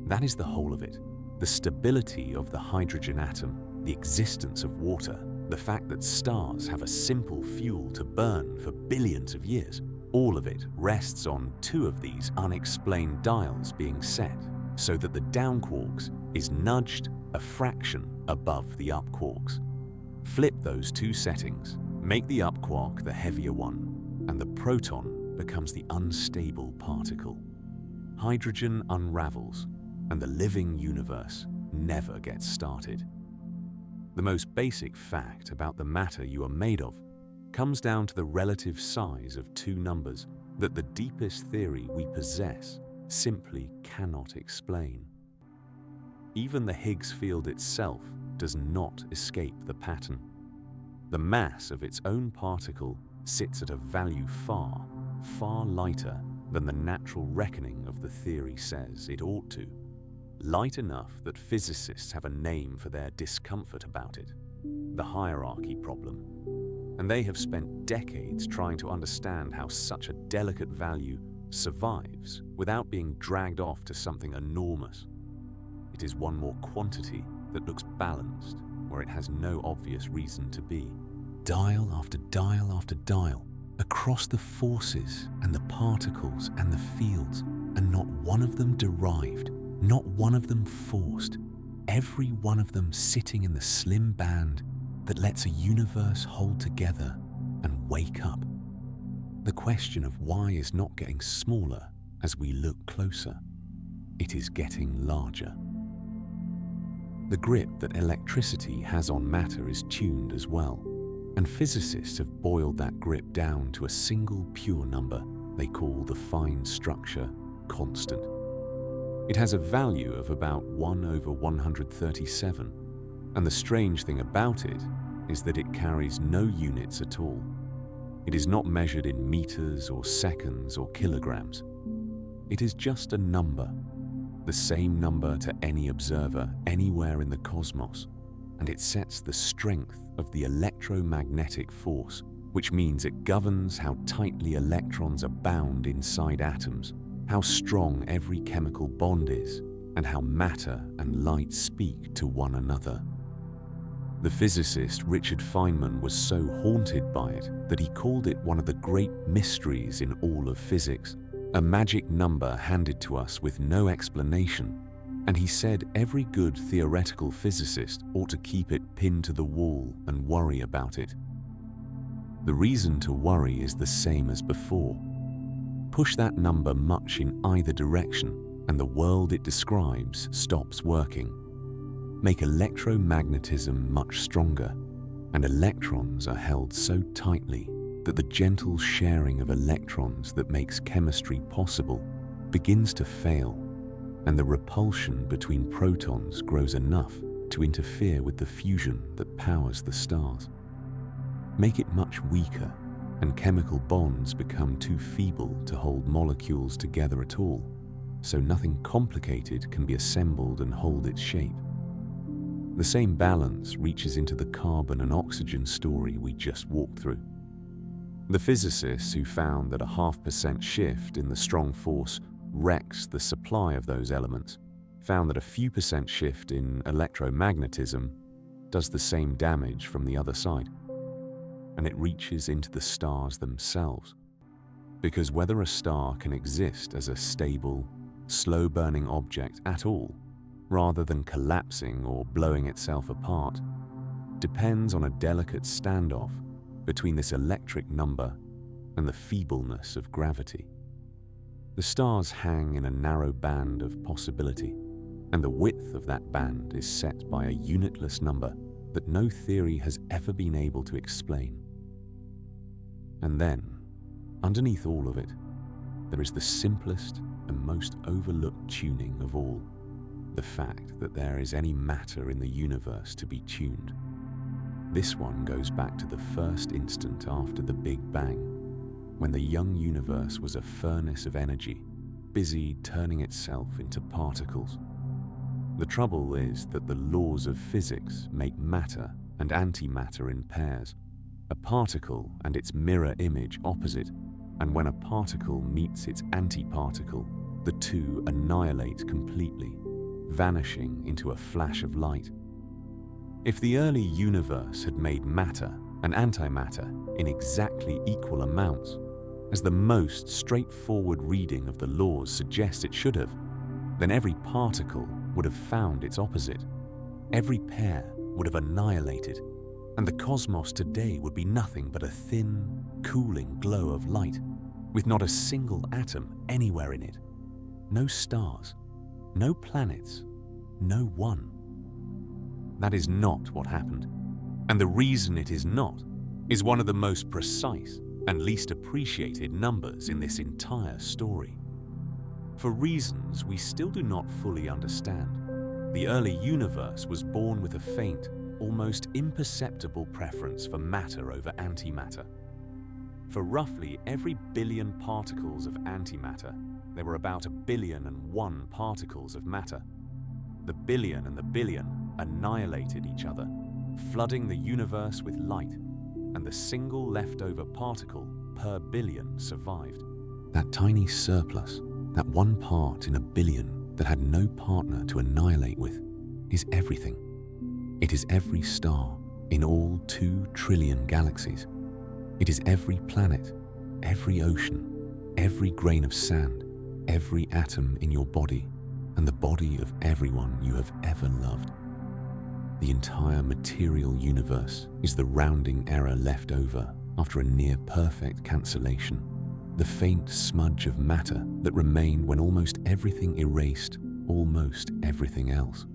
That is the whole of it. The stability of the hydrogen atom, the existence of water, the fact that stars have a simple fuel to burn for billions of years, all of it rests on 2 of these unexplained dials being set so that the down quarks is nudged a fraction above the up quarks. Flip those 2 settings, make the up quark the heavier one, and the proton becomes the unstable particle. Hydrogen unravels, and the living universe never gets started. The most basic fact about the matter you are made of comes down to the relative size of 2 numbers that the deepest theory we possess simply cannot explain. Even the Higgs field itself does not escape the pattern. The mass of its own particle sits at a value far, far lighter than the natural reckoning of the theory says it ought to. Light enough that physicists have a name for their discomfort about it, the hierarchy problem. And they have spent decades trying to understand how such a delicate value survives without being dragged off to something enormous. It is one more quantity that looks balanced where it has no obvious reason to be. Dial after dial after dial, across the forces and the particles and the fields, and not one of them derived, not one of them forced, every one of them sitting in the slim band that lets a universe hold together and wake up. The question of why is not getting smaller as we look closer. It is getting larger. The grip that electricity has on matter is tuned as well, and physicists have boiled that grip down to a single pure number they call the fine structure constant. It has a value of about 1/137, and the strange thing about it is that it carries no units at all. It is not measured in meters or seconds or kilograms. It is just a number, the same number to any observer anywhere in the cosmos, and it sets the strength of the electromagnetic force, which means it governs how tightly electrons are bound inside atoms, how strong every chemical bond is, and how matter and light speak to one another. The physicist Richard Feynman was so haunted by it that he called it one of the great mysteries in all of physics, a magic number handed to us with no explanation, and he said every good theoretical physicist ought to keep it pinned to the wall and worry about it. The reason to worry is the same as before. Push that number much in either direction, and the world it describes stops working. Make electromagnetism much stronger, and electrons are held so tightly that the gentle sharing of electrons that makes chemistry possible begins to fail, and the repulsion between protons grows enough to interfere with the fusion that powers the stars. Make it much weaker, and chemical bonds become too feeble to hold molecules together at all, so nothing complicated can be assembled and hold its shape. The same balance reaches into the carbon and oxygen story we just walked through. The physicists who found that a 0.5% shift in the strong force wrecks the supply of those elements found that a few percent shift in electromagnetism does the same damage from the other side. And it reaches into the stars themselves. Because whether a star can exist as a stable, slow-burning object at all, rather than collapsing or blowing itself apart, depends on a delicate standoff between this electric number and the feebleness of gravity. The stars hang in a narrow band of possibility, and the width of that band is set by a unitless number that no theory has ever been able to explain. And then, underneath all of it, there is the simplest and most overlooked tuning of all, the fact that there is any matter in the universe to be tuned. This one goes back to the first instant after the Big Bang, when the young universe was a furnace of energy, busy turning itself into particles. The trouble is that the laws of physics make matter and antimatter in pairs, a particle and its mirror image opposite, and when a particle meets its antiparticle, the two annihilate completely, vanishing into a flash of light. If the early universe had made matter and antimatter in exactly equal amounts, as the most straightforward reading of the laws suggests it should have, then every particle would have found its opposite. Every pair would have annihilated, and the cosmos today would be nothing but a thin, cooling glow of light, with not a single atom anywhere in it. No stars, no planets, no one. That is not what happened, and the reason it is not is one of the most precise and least appreciated numbers in this entire story. For reasons we still do not fully understand, the early universe was born with a faint, almost imperceptible preference for matter over antimatter. For roughly every billion particles of antimatter, there were about 1,000,000,001 particles of matter. The billion and the billion annihilated each other, flooding the universe with light, and the single leftover particle per billion survived. That tiny surplus, that one part in a billion that had no partner to annihilate with, is everything. It is every star in all 2 trillion galaxies. It is every planet, every ocean, every grain of sand, every atom in your body, and the body of everyone you have ever loved. The entire material universe is the rounding error left over after a near-perfect cancellation, the faint smudge of matter that remained when almost everything erased almost everything else.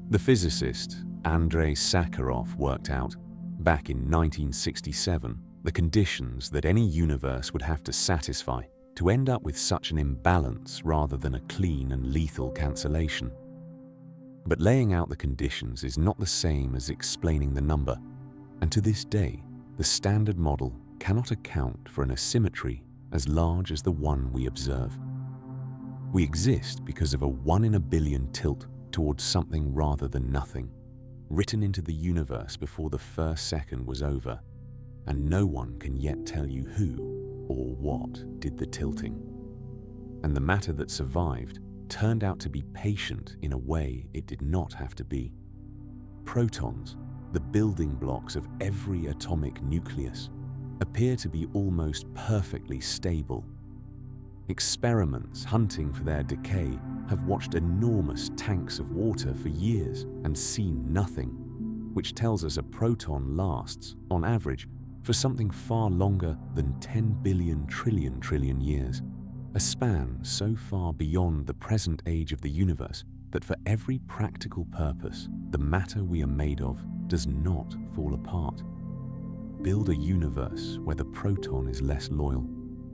The physicist Andrei Sakharov worked out, back in 1967, the conditions that any universe would have to satisfy to end up with such an imbalance rather than a clean and lethal cancellation. But laying out the conditions is not the same as explaining the number, and to this day, the standard model cannot account for an asymmetry as large as the one we observe. We exist because of a 1 in a billion tilt towards something rather than nothing, written into the universe before the first second was over, and no one can yet tell you who or what did the tilting. And the matter that survived turned out to be patient in a way it did not have to be. Protons, the building blocks of every atomic nucleus, appear to be almost perfectly stable. Experiments hunting for their decay have watched enormous tanks of water for years and seen nothing, which tells us a proton lasts, on average, for something far longer than 10 billion trillion years, a span so far beyond the present age of the universe that for every practical purpose, the matter we are made of does not fall apart. Build a universe where the proton is less loyal,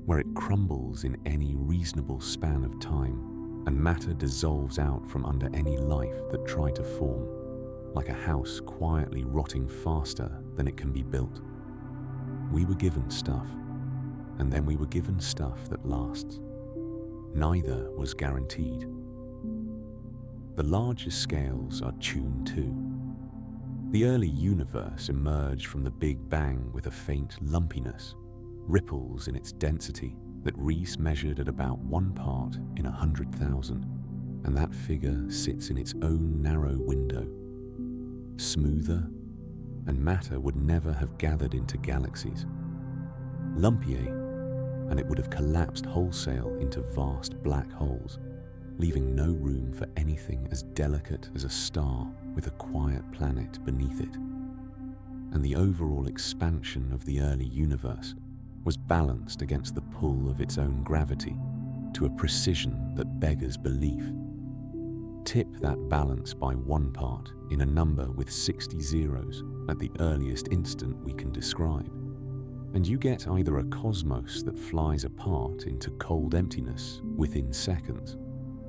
where it crumbles in any reasonable span of time, and matter dissolves out from under any life that tried to form, like a house quietly rotting faster than it can be built. We were given stuff, and then we were given stuff that lasts. Neither was guaranteed. The larger scales are tuned too. The early universe emerged from the Big Bang with a faint lumpiness, ripples in its density that Rees measured at about 1 part in 100,000, and that figure sits in its own narrow window. Smoother, and matter would never have gathered into galaxies. Lumpier, and it would have collapsed wholesale into vast black holes, leaving no room for anything as delicate as a star with a quiet planet beneath it. And the overall expansion of the early universe was balanced against the pull of its own gravity to a precision that beggars belief. Tip that balance by 1 part in a number with 60 zeros at the earliest instant we can describe, and you get either a cosmos that flies apart into cold emptiness within seconds,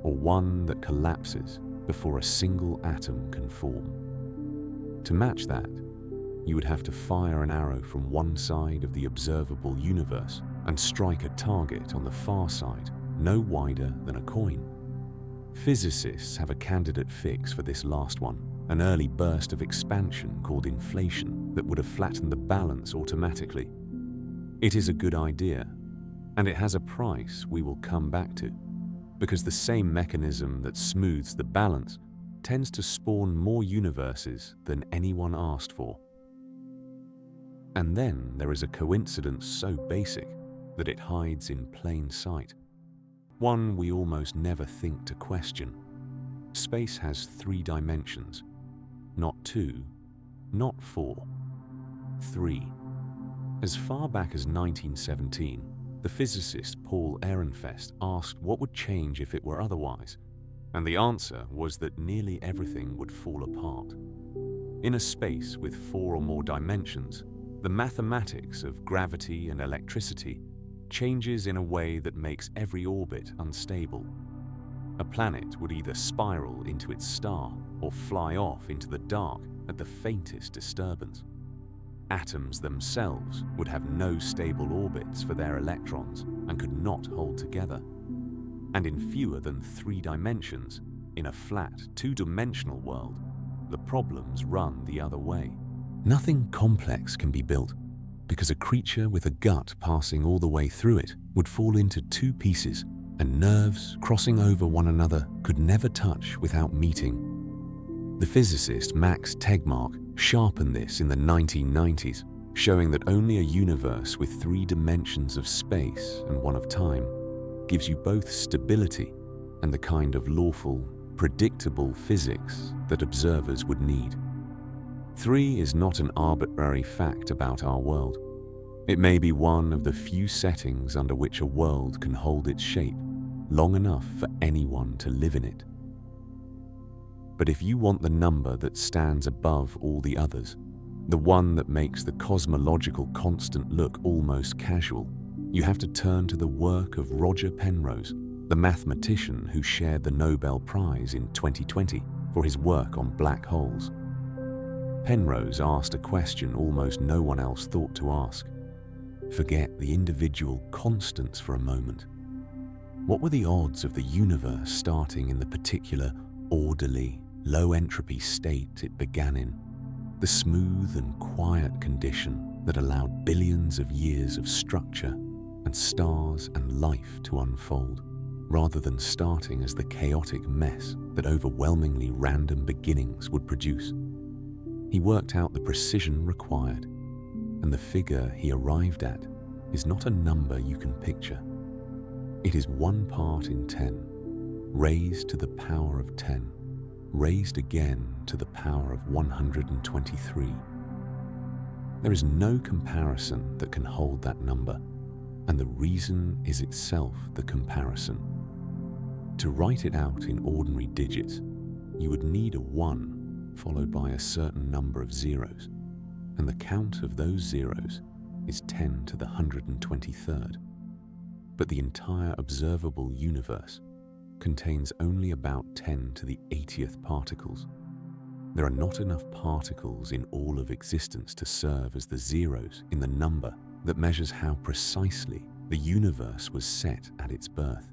or one that collapses before a single atom can form. To match that, you would have to fire an arrow from one side of the observable universe and strike a target on the far side no wider than a coin. Physicists have a candidate fix for this last one, an early burst of expansion called inflation that would have flattened the balance automatically. It is a good idea, and it has a price we will come back to, because the same mechanism that smooths the balance tends to spawn more universes than anyone asked for. And then there is a coincidence so basic that it hides in plain sight, one we almost never think to question. Space has 3 dimensions, not 2, not 4, 3. As far back as 1917, the physicist Paul Ehrenfest asked what would change if it were otherwise, and the answer was that nearly everything would fall apart. In a space with 4 or more dimensions, the mathematics of gravity and electricity changes in a way that makes every orbit unstable. A planet would either spiral into its star or fly off into the dark at the faintest disturbance. Atoms themselves would have no stable orbits for their electrons and could not hold together. And in fewer than 3 dimensions, in a flat 2-dimensional world, the problems run the other way. Nothing complex can be built, because a creature with a gut passing all the way through it would fall into 2 pieces, and nerves crossing over one another could never touch without meeting. The physicist Max Tegmark sharpened this in the 1990s, showing that only a universe with 3 dimensions of space and 1 of time gives you both stability and the kind of lawful, predictable physics that observers would need. 3 is not an arbitrary fact about our world. It may be one of the few settings under which a world can hold its shape long enough for anyone to live in it. But if you want the number that stands above all the others, the one that makes the cosmological constant look almost casual, you have to turn to the work of Roger Penrose, the mathematician who shared the Nobel Prize in 2020 for his work on black holes. Penrose asked a question almost no one else thought to ask. Forget the individual constants for a moment. What were the odds of the universe starting in the particular orderly, low-entropy state it began in, the smooth and quiet condition that allowed billions of years of structure and stars and life to unfold, rather than starting as the chaotic mess that overwhelmingly random beginnings would produce? He worked out the precision required, and the figure he arrived at is not a number you can picture. It is 1 part in 10, raised to the power of 10, raised again to the power of 123. There is no comparison that can hold that number, and the reason is itself the comparison. To write it out in ordinary digits, you would need a 1 followed by a certain number of zeros, and the count of those zeros is 10 to the 123rd. But the entire observable universe contains only about 10 to the 80th particles. There are not enough particles in all of existence to serve as the zeros in the number that measures how precisely the universe was set at its birth.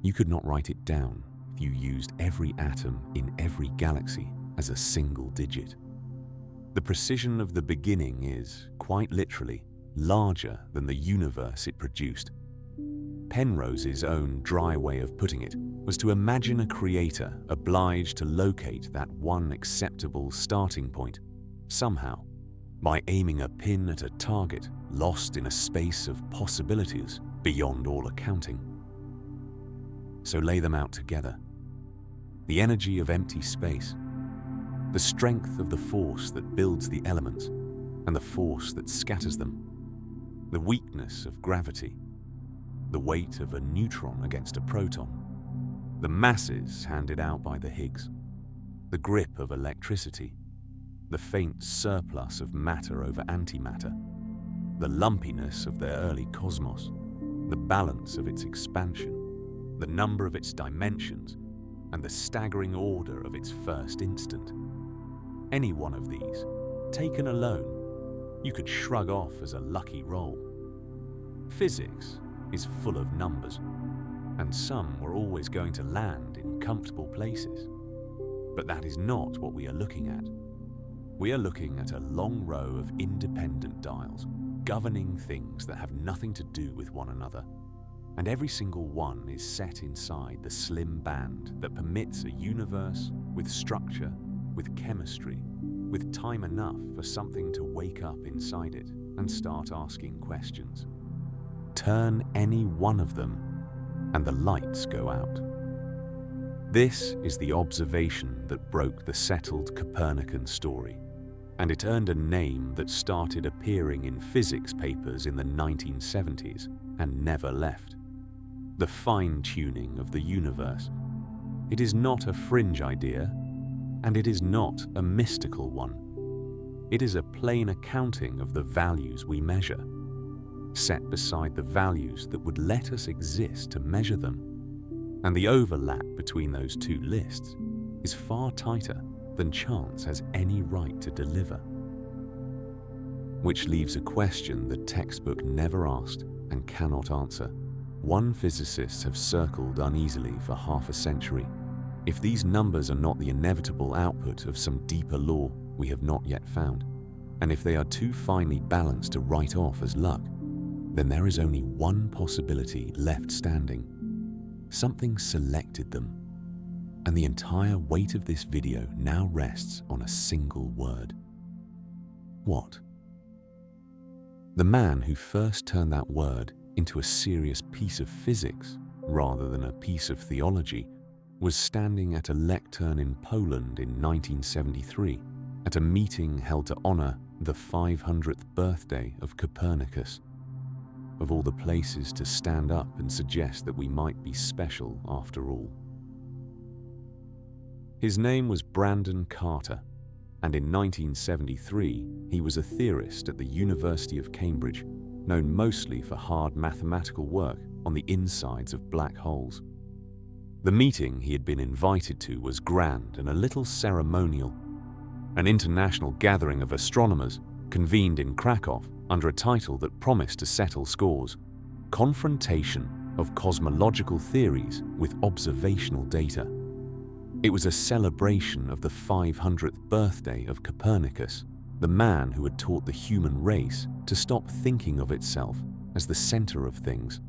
You could not write it down if you used every atom in every galaxy as a single digit. The precision of the beginning is, quite literally, larger than the universe it produced. Penrose's own dry way of putting it was to imagine a creator obliged to locate that one acceptable starting point, somehow, by aiming a pin at a target lost in a space of possibilities beyond all accounting. So lay them out together. The energy of empty space, the strength of the force that builds the elements and the force that scatters them, the weakness of gravity, the weight of a neutron against a proton, the masses handed out by the Higgs, the grip of electricity, the faint surplus of matter over antimatter, the lumpiness of their early cosmos, the balance of its expansion, the number of its dimensions, and the staggering order of its first instant. Any one of these, taken alone, you could shrug off as a lucky roll. Physics is full of numbers, and some were always going to land in comfortable places. But that is not what we are looking at. We are looking at a long row of independent dials, governing things that have nothing to do with one another. And every single one is set inside the slim band that permits a universe with structure, with chemistry, with time enough for something to wake up inside it and start asking questions. Turn any one of them, and the lights go out. This is the observation that broke the settled Copernican story, and it earned a name that started appearing in physics papers in the 1970s and never left. The fine-tuning of the universe. It is not a fringe idea, and it is not a mystical one. It is a plain accounting of the values we measure, set beside the values that would let us exist to measure them. And the overlap between those two lists is far tighter than chance has any right to deliver. Which leaves a question the textbook never asked and cannot answer. One physicists have circled uneasily for half a century. If these numbers are not the inevitable output of some deeper law we have not yet found, and if they are too finely balanced to write off as luck, then there is only one possibility left standing. Something selected them, and the entire weight of this video now rests on a single word. What? The man who first turned that word into a serious piece of physics rather than a piece of theology was standing at a lectern in Poland in 1973 at a meeting held to honor the 500th birthday of Copernicus. Of all the places to stand up and suggest that we might be special after all. His name was Brandon Carter, and in 1973 he was a theorist at the University of Cambridge, known mostly for hard mathematical work on the insides of black holes. The meeting he had been invited to was grand and a little ceremonial. An international gathering of astronomers convened in Krakow under a title that promised to settle scores: Confrontation of Cosmological Theories with Observational Data. It was a celebration of the 500th birthday of Copernicus, the man who had taught the human race to stop thinking of itself as the center of things.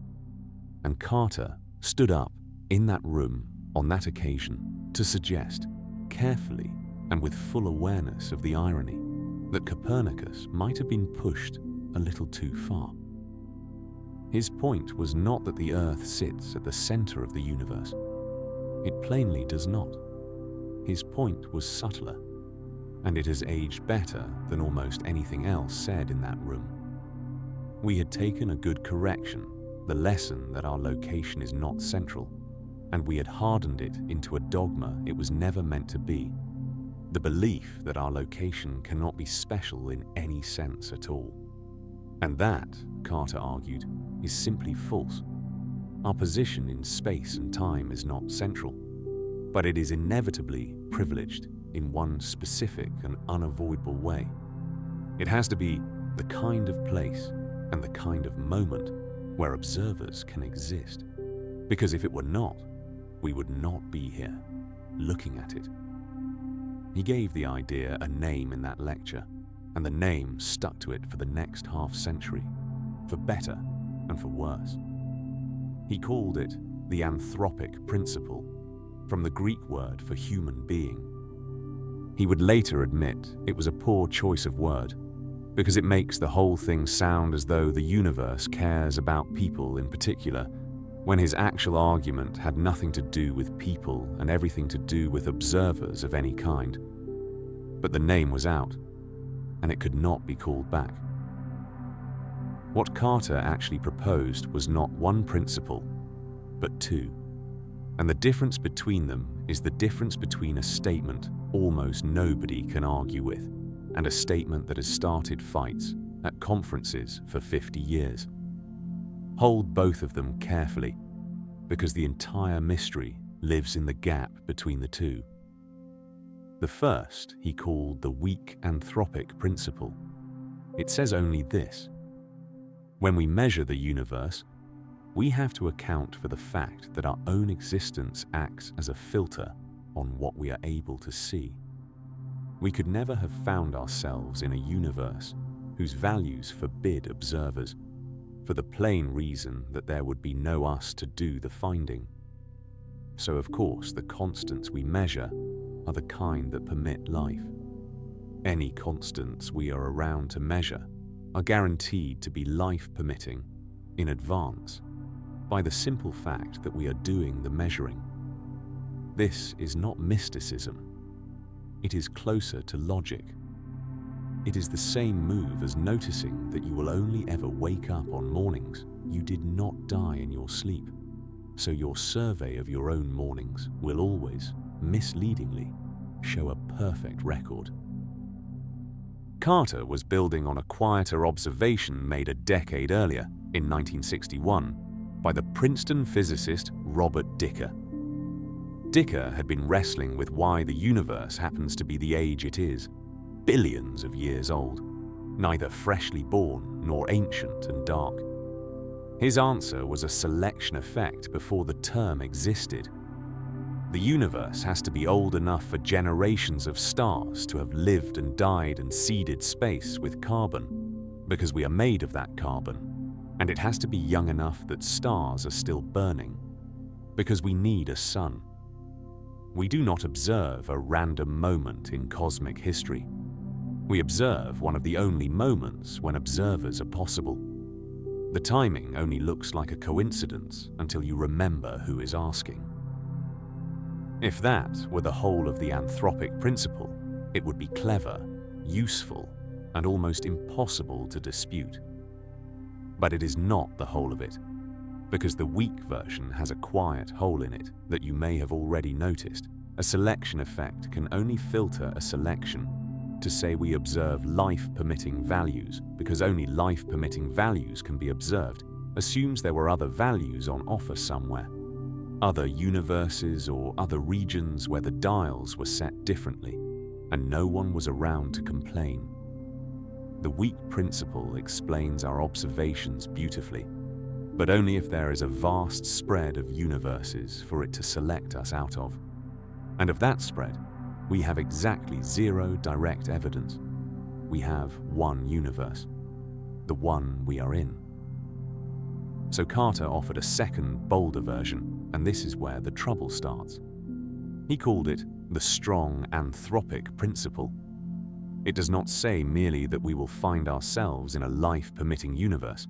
And Carter stood up in that room on that occasion to suggest, carefully and with full awareness of the irony, that Copernicus might have been pushed a little too far. His point was not that the Earth sits at the center of the universe. It plainly does not. His point was subtler, and it has aged better than almost anything else said in that room. We had taken a good correction, the lesson that our location is not central, and we had hardened it into a dogma it was never meant to be, the belief that our location cannot be special in any sense at all. And that, Carter argued, is simply false. Our position in space and time is not central, but it is inevitably privileged in one specific and unavoidable way. It has to be the kind of place and the kind of moment where observers can exist. Because if it were not, we would not be here, looking at it. He gave the idea a name in that lecture, and the name stuck to it for the next half-century, for better and for worse. He called it the Anthropic principle, from the Greek word for human being. He would later admit it was a poor choice of word, because it makes the whole thing sound as though the universe cares about people in particular, when his actual argument had nothing to do with people and everything to do with observers of any kind. But the name was out, and it could not be called back. What Carter actually proposed was not one principle, but two. And the difference between them is the difference between a statement almost nobody can argue with and a statement that has started fights at conferences for 50 years. Hold both of them carefully, because the entire mystery lives in the gap between the two. The first he called the weak anthropic principle. It says only this: when we measure the universe, we have to account for the fact that our own existence acts as a filter on what we are able to see. We could never have found ourselves in a universe whose values forbid observers, for the plain reason that there would be no us to do the finding. So of course the constants we measure are the kind that permit life. Any constants we are around to measure are guaranteed to be life-permitting in advance by the simple fact that we are doing the measuring. This is not mysticism. It is closer to logic. It is the same move as noticing that you will only ever wake up on mornings you did not die in your sleep, so your survey of your own mornings will always, misleadingly, show a perfect record. Carter was building on a quieter observation made a decade earlier, in 1961, by the Princeton physicist Robert Dicker. Dicker had been wrestling with why the universe happens to be the age it is, billions of years old, neither freshly born nor ancient and dark. His answer was a selection effect before the term existed. The universe has to be old enough for generations of stars to have lived and died and seeded space with carbon, because we are made of that carbon, and it has to be young enough that stars are still burning, because we need a sun. We do not observe a random moment in cosmic history. We observe one of the only moments when observers are possible. The timing only looks like a coincidence until you remember who is asking. If that were the whole of the anthropic principle, it would be clever, useful, and almost impossible to dispute. But it is not the whole of it, because the weak version has a quiet hole in it that you may have already noticed. A selection effect can only filter a selection. To say we observe life-permitting values because only life-permitting values can be observed assumes there were other values on offer somewhere, other universes or other regions where the dials were set differently, and no one was around to complain. The weak principle explains our observations beautifully, but only if there is a vast spread of universes for it to select us out of. And of that spread, we have exactly zero direct evidence. We have one universe, the one we are in. So Carter offered a second, bolder version, and this is where the trouble starts. He called it the strong anthropic principle. It does not say merely that we will find ourselves in a life-permitting universe.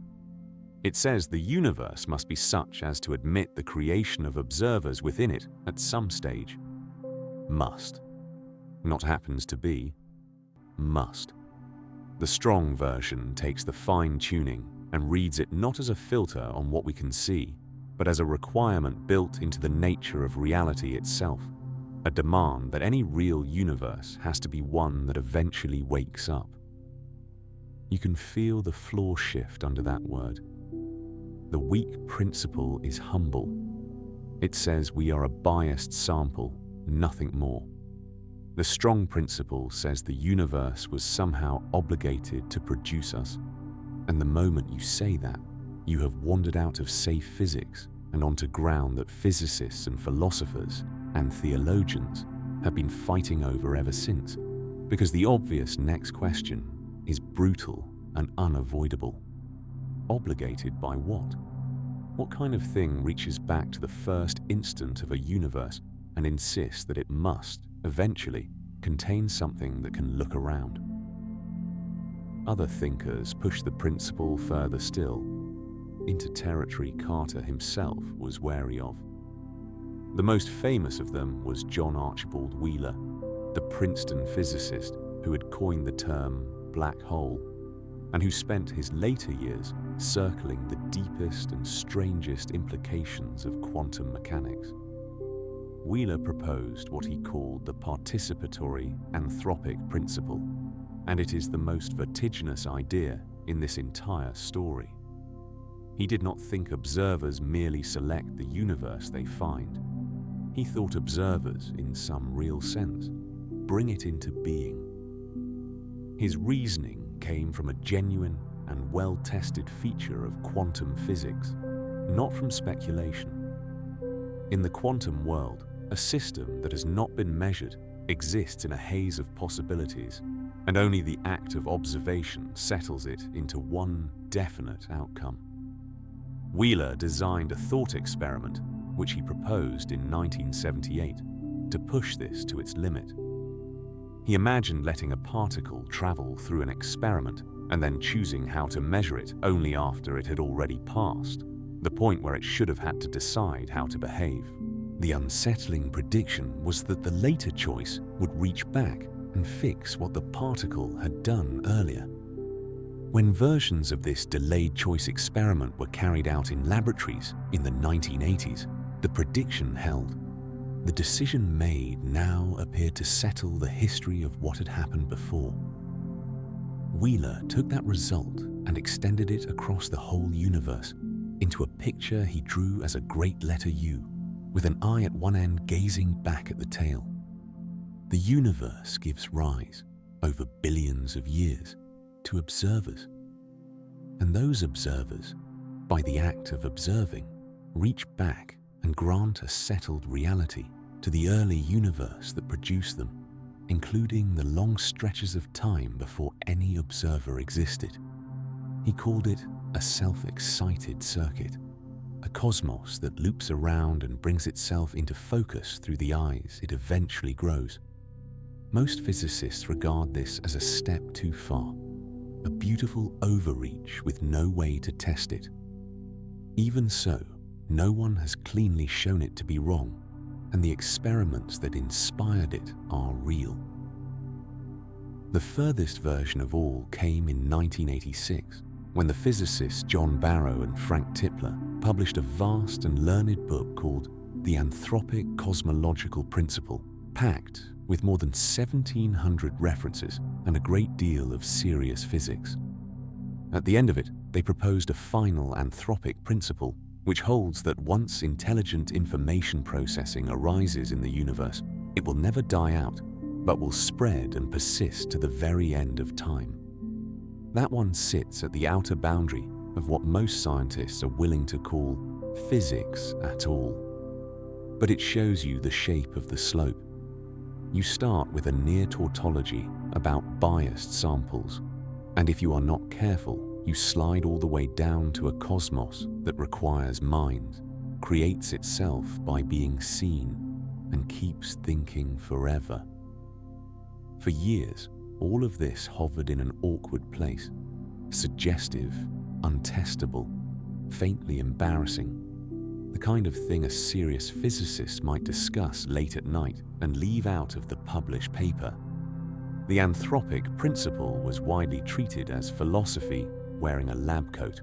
It says the universe must be such as to admit the creation of observers within it at some stage. Must. Not happens to be. Must. The strong version takes the fine-tuning and reads it not as a filter on what we can see, but as a requirement built into the nature of reality itself, a demand that any real universe has to be one that eventually wakes up. You can feel the floor shift under that word. The weak principle is humble. It says we are a biased sample, nothing more. The strong principle says the universe was somehow obligated to produce us. And the moment you say that, you have wandered out of safe physics and onto ground that physicists and philosophers and theologians have been fighting over ever since, because the obvious next question is brutal and unavoidable. Obligated by what? What kind of thing reaches back to the first instant of a universe and insists that it must, eventually, contain something that can look around? Other thinkers push the principle further still, into territory Carter himself was wary of. The most famous of them was John Archibald Wheeler, the Princeton physicist who had coined the term black hole, and who spent his later years circling the deepest and strangest implications of quantum mechanics. Wheeler proposed what he called the participatory anthropic principle, and it is the most vertiginous idea in this entire story. He did not think observers merely select the universe they find. He thought observers, in some real sense, bring it into being. His reasoning came from a genuine and well-tested feature of quantum physics, not from speculation. In the quantum world, a system that has not been measured exists in a haze of possibilities, and only the act of observation settles it into one definite outcome. Wheeler designed a thought experiment, which he proposed in 1978, to push this to its limit. He imagined letting a particle travel through an experiment and then choosing how to measure it only after it had already passed, the point where it should have had to decide how to behave. The unsettling prediction was that the later choice would reach back and fix what the particle had done earlier. When versions of this delayed choice experiment were carried out in laboratories in the 1980s, the prediction held. The decision made now appeared to settle the history of what had happened before. Wheeler took that result and extended it across the whole universe into a picture he drew as a great letter U, with an eye at one end gazing back at the tail. The universe gives rise, over billions of years, to observers. And those observers, by the act of observing, reach back and grant a settled reality to the early universe that produced them, including the long stretches of time before any observer existed. He called it a self-excited circuit, a cosmos that loops around and brings itself into focus through the eyes it eventually grows. Most physicists regard this as a step too far, a beautiful overreach with no way to test it. Even so, no one has cleanly shown it to be wrong, and the experiments that inspired it are real. The furthest version of all came in 1986, when the physicists John Barrow and Frank Tipler published a vast and learned book called The Anthropic Cosmological Principle, packed with more than 1,700 references and a great deal of serious physics. At the end of it, they proposed a final anthropic principle, which holds that once intelligent information processing arises in the universe, it will never die out, but will spread and persist to the very end of time. That one sits at the outer boundary of what most scientists are willing to call physics at all. But it shows you the shape of the slope. You start with a near tautology about biased samples, and if you are not careful, you slide all the way down to a cosmos that requires mind, creates itself by being seen, and keeps thinking forever. For years, all of this hovered in an awkward place, suggestive, untestable, faintly embarrassing, the kind of thing a serious physicist might discuss late at night and leave out of the published paper. The anthropic principle was widely treated as philosophy wearing a lab coat,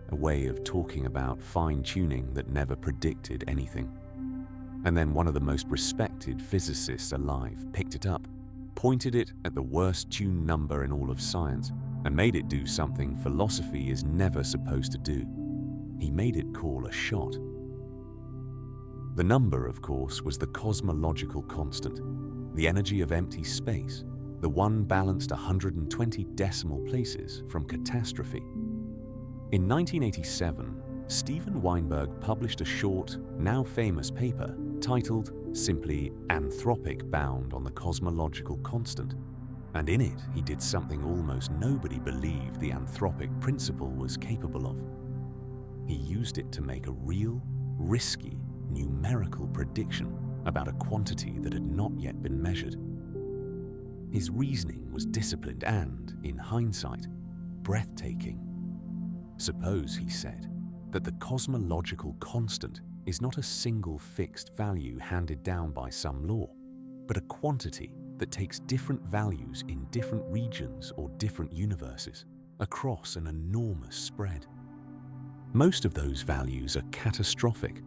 a way of talking about fine-tuning that never predicted anything. And then one of the most respected physicists alive picked it up, pointed it at the worst tuned number in all of science, and made it do something philosophy is never supposed to do. He made it call a shot. The number, of course, was the cosmological constant, the energy of empty space, the one balanced 120 decimal places from catastrophe. In 1987, Steven Weinberg published a short, now famous paper titled simply Anthropic Bound on the Cosmological Constant. And in it, he did something almost nobody believed the anthropic principle was capable of. He used it to make a real, risky, numerical prediction about a quantity that had not yet been measured. His reasoning was disciplined and, in hindsight, breathtaking. Suppose, he said, that the cosmological constant is not a single fixed value handed down by some law, but a quantity that takes different values in different regions or different universes across an enormous spread. Most of those values are catastrophic.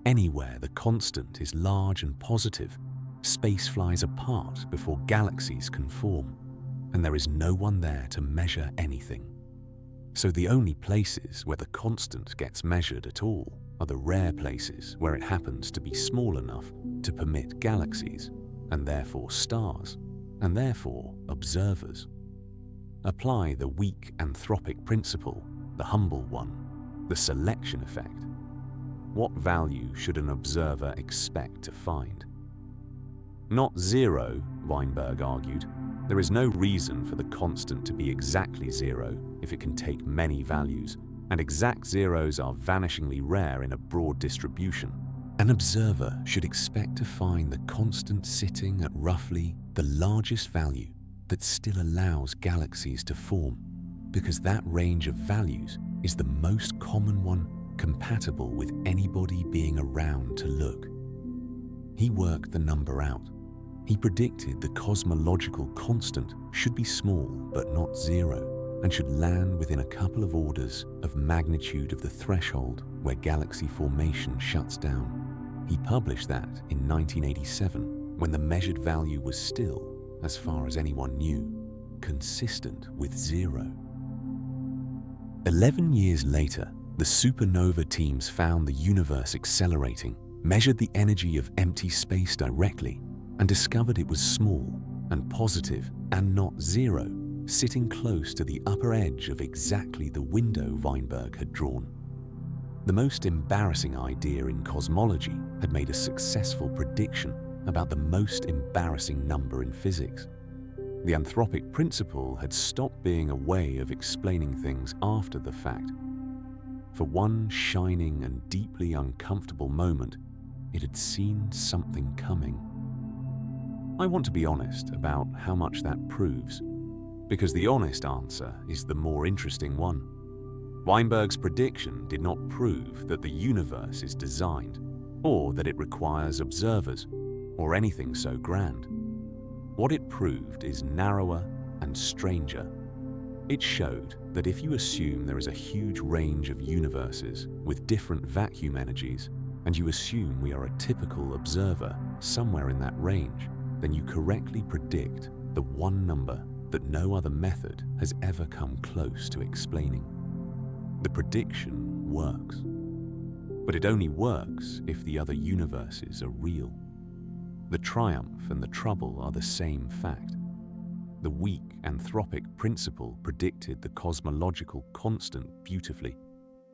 Anywhere the constant is large and positive, space flies apart before galaxies can form, and there is no one there to measure anything. So the only places where the constant gets measured at all are the rare places where it happens to be small enough to permit galaxies, and therefore stars, and therefore observers. Apply the weak anthropic principle, the humble one, the selection effect. What value should an observer expect to find? Not zero, Weinberg argued. There is no reason for the constant to be exactly zero if it can take many values, and exact zeros are vanishingly rare in a broad distribution. An observer should expect to find the constant sitting at roughly the largest value that still allows galaxies to form, because that range of values is the most common one compatible with anybody being around to look. He worked the number out. He predicted the cosmological constant should be small but not zero, and should land within a couple of orders of magnitude of the threshold where galaxy formation shuts down. He published that in 1987, when the measured value was still, as far as anyone knew, consistent with zero. 11 years later, the supernova teams found the universe accelerating, measured the energy of empty space directly, and discovered it was small and positive and not zero, sitting close to the upper edge of exactly the window Weinberg had drawn. The most embarrassing idea in cosmology had made a successful prediction about the most embarrassing number in physics. The anthropic principle had stopped being a way of explaining things after the fact. For one shining and deeply uncomfortable moment, it had seen something coming. I want to be honest about how much that proves, because the honest answer is the more interesting one. Weinberg's prediction did not prove that the universe is designed, or that it requires observers, or anything so grand. What it proved is narrower and stranger. It showed that if you assume there is a huge range of universes with different vacuum energies, and you assume we are a typical observer somewhere in that range, then you correctly predict the one number that no other method has ever come close to explaining. The prediction works. But it only works if the other universes are real. The triumph and the trouble are the same fact. The weak anthropic principle predicted the cosmological constant beautifully,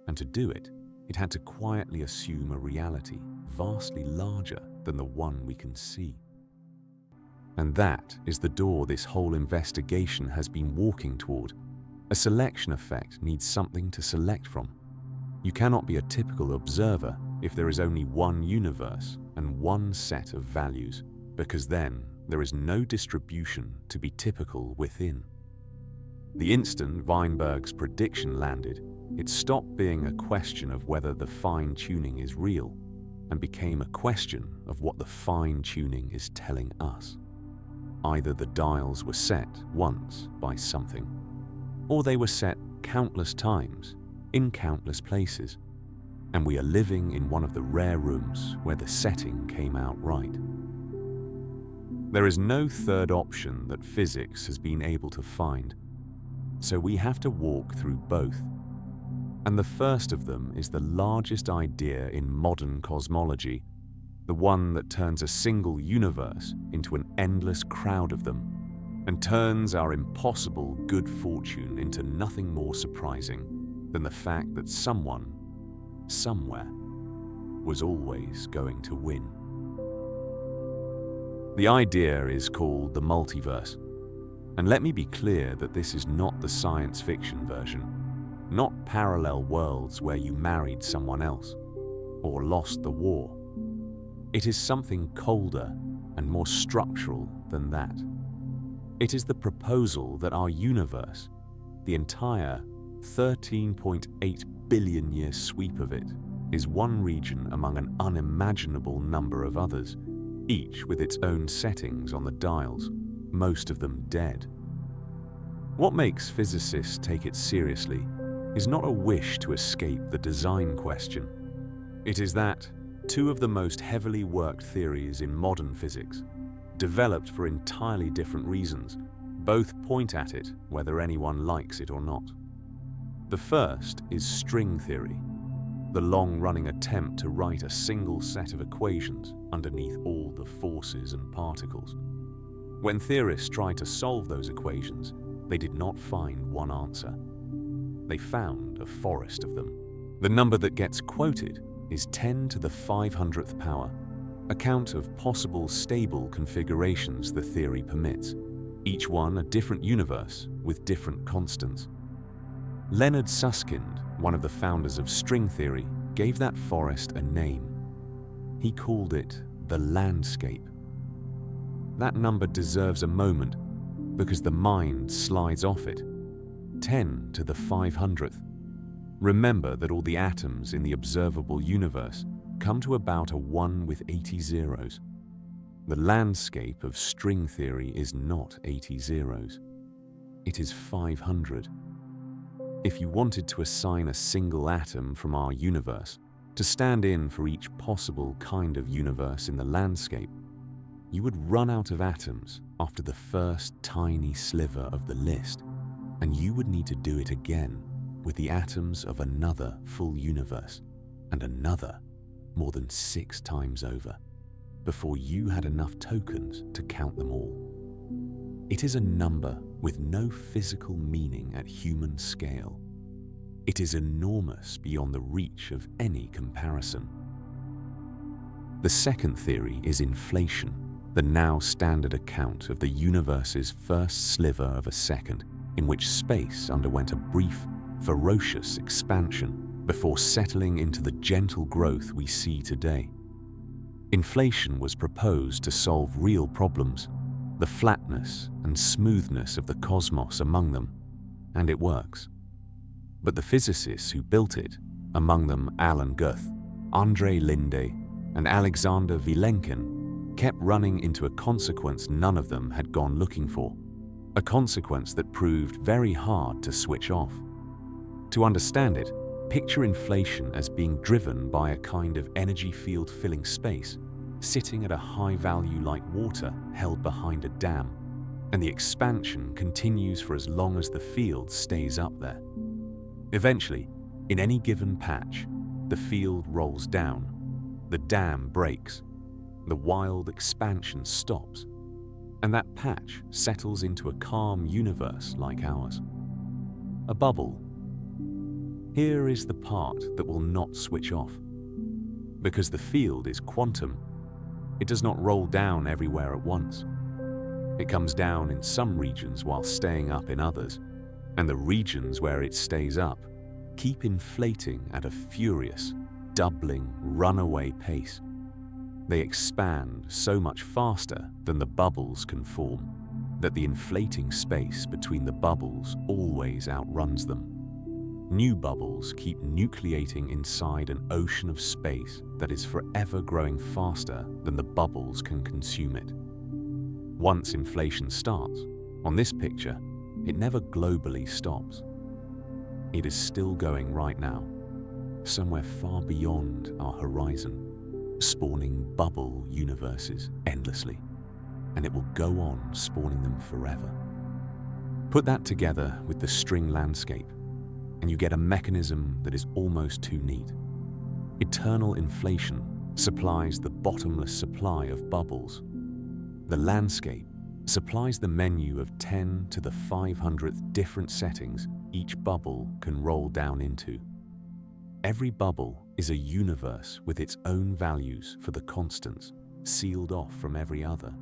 and to do it, it had to quietly assume a reality vastly larger than the one we can see. And that is the door this whole investigation has been walking toward. A selection effect needs something to select from. You cannot be a typical observer if there is only one universe and one set of values, because then there is no distribution to be typical within. The instant Weinberg's prediction landed, it stopped being a question of whether the fine-tuning is real and became a question of what the fine-tuning is telling us. Either the dials were set once by something, or they were set countless times in countless places, and we are living in one of the rare rooms where the setting came out right. There is no third option that physics has been able to find, so we have to walk through both. And the first of them is the largest idea in modern cosmology, the one that turns a single universe into an endless crowd of them, and turns our impossible good fortune into nothing more surprising than the fact that someone, somewhere, was always going to win. The idea is called the multiverse, and let me be clear that this is not the science fiction version, not parallel worlds where you married someone else or lost the war. It is something colder and more structural than that. It is the proposal that our universe, the entire 13.8 billion year sweep of it, is one region among an unimaginable number of others, each with its own settings on the dials, most of them dead. What makes physicists take it seriously is not a wish to escape the design question. It is that two of the most heavily worked theories in modern physics, developed for entirely different reasons, both point at it whether anyone likes it or not. The first is string theory, the long-running attempt to write a single set of equations underneath all the forces and particles. When theorists tried to solve those equations, they did not find one answer. They found a forest of them. The number that gets quoted is 10 to the 500th power, a count of possible stable configurations the theory permits, each one a different universe with different constants. Leonard Susskind, one of the founders of string theory, gave that forest a name. He called it the landscape. That number deserves a moment because the mind slides off it. 10 to the 500th. Remember that all the atoms in the observable universe come to about a 1 with 80 zeros. The landscape of string theory is not 80 zeros. It is 500. If you wanted to assign a single atom from our universe to stand in for each possible kind of universe in the landscape, you would run out of atoms after the first tiny sliver of the list, and you would need to do it again with the atoms of another full universe and another more than 6 times over before you had enough tokens to count them all. It is a number with no physical meaning at human scale. It is enormous beyond the reach of any comparison. The second theory is inflation, the now standard account of the universe's first sliver of a second in which space underwent a brief, ferocious expansion before settling into the gentle growth we see today. Inflation was proposed to solve real problems, the flatness and smoothness of the cosmos among them, and it works. But the physicists who built it, among them Alan Guth, Andrei Linde, and Alexander Vilenkin, kept running into a consequence none of them had gone looking for, a consequence that proved very hard to switch off. To understand it, picture inflation as being driven by a kind of energy field filling space, sitting at a high value like water held behind a dam, and the expansion continues for as long as the field stays up there. Eventually, in any given patch, the field rolls down, the dam breaks, the wild expansion stops, and that patch settles into a calm universe like ours. A bubble. Here is the part that will not switch off. Because the field is quantum, it does not roll down everywhere at once. It comes down in some regions while staying up in others, and the regions where it stays up keep inflating at a furious, doubling, runaway pace. They expand so much faster than the bubbles can form, that the inflating space between the bubbles always outruns them. New bubbles keep nucleating inside an ocean of space that is forever growing faster than the bubbles can consume it. Once inflation starts, on this picture, it never globally stops. It is still going right now, somewhere far beyond our horizon, spawning bubble universes endlessly, and it will go on spawning them forever. Put that together with the string landscape, and you get a mechanism that is almost too neat. Eternal inflation supplies the bottomless supply of bubbles. The landscape supplies the menu of 10 to the 500th different settings, each bubble can roll down into. Every bubble is a universe with its own values for the constants, sealed off from every other,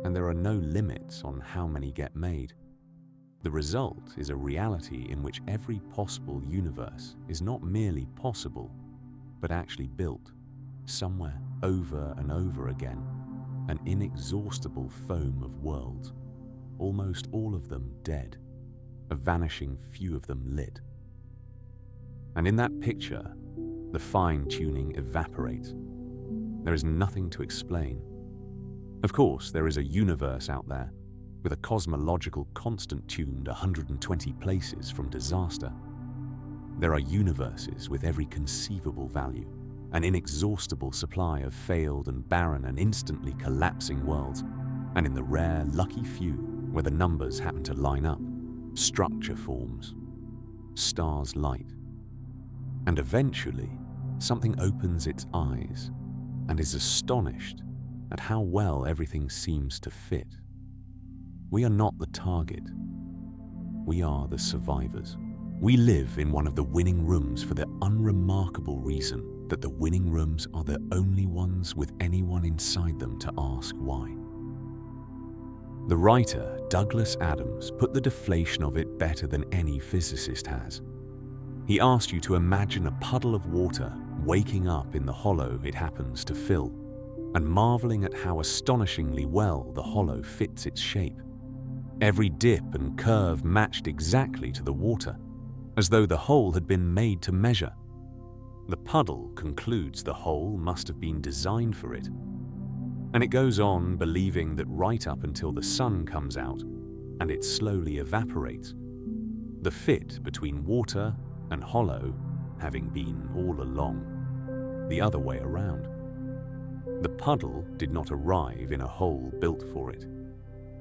and there are no limits on how many get made. The result is a reality in which every possible universe is not merely possible, but actually built, somewhere over and over again, an inexhaustible foam of worlds, almost all of them dead, a vanishing few of them lit. And in that picture, the fine-tuning evaporates. There is nothing to explain. Of course, there is a universe out there, with a cosmological constant tuned 120 places from disaster. There are universes with every conceivable value, an inexhaustible supply of failed and barren and instantly collapsing worlds, and in the rare, lucky few where the numbers happen to line up, structure forms, stars light. And eventually, something opens its eyes and is astonished at how well everything seems to fit. We are not the target. We are the survivors. We live in one of the winning rooms for the unremarkable reason that the winning rooms are the only ones with anyone inside them to ask why. The writer, Douglas Adams, put the deflation of it better than any physicist has. He asked you to imagine a puddle of water waking up in the hollow it happens to fill, and marveling at how astonishingly well the hollow fits its shape. Every dip and curve matched exactly to the water, as though the hole had been made to measure. The puddle concludes the hole must have been designed for it, and it goes on believing that right up until the sun comes out and it slowly evaporates, the fit between water and hollow having been all along the other way around. The puddle did not arrive in a hole built for it.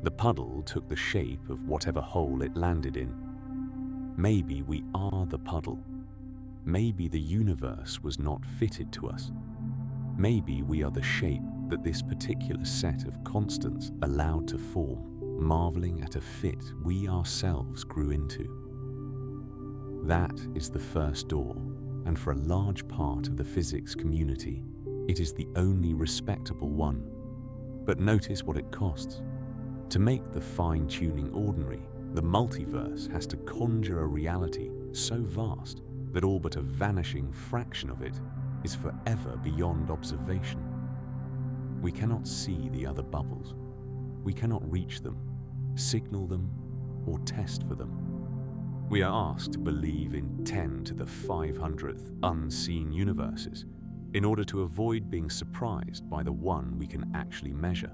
The puddle took the shape of whatever hole it landed in. Maybe we are the puddle. Maybe the universe was not fitted to us. Maybe we are the shape that this particular set of constants allowed to form, marveling at a fit we ourselves grew into. That is the first door, and for a large part of the physics community, it is the only respectable one. But notice what it costs. To make the fine-tuning ordinary, the multiverse has to conjure a reality so vast that all but a vanishing fraction of it is forever beyond observation. We cannot see the other bubbles. We cannot reach them, signal them, or test for them. We are asked to believe in 10 to the 500th unseen universes in order to avoid being surprised by the one we can actually measure.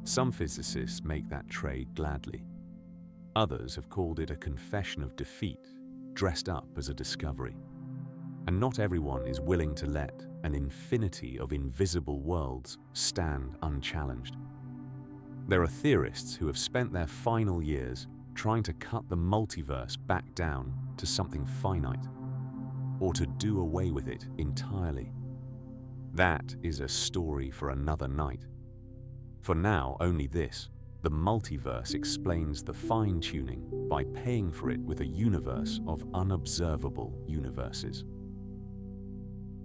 Some physicists make that trade gladly. Others have called it a confession of defeat, dressed up as a discovery. And not everyone is willing to let an infinity of invisible worlds stand unchallenged. There are theorists who have spent their final years trying to cut the multiverse back down to something finite, or to do away with it entirely. That is a story for another night. For now, only this: the multiverse explains the fine-tuning by paying for it with a universe of unobservable universes.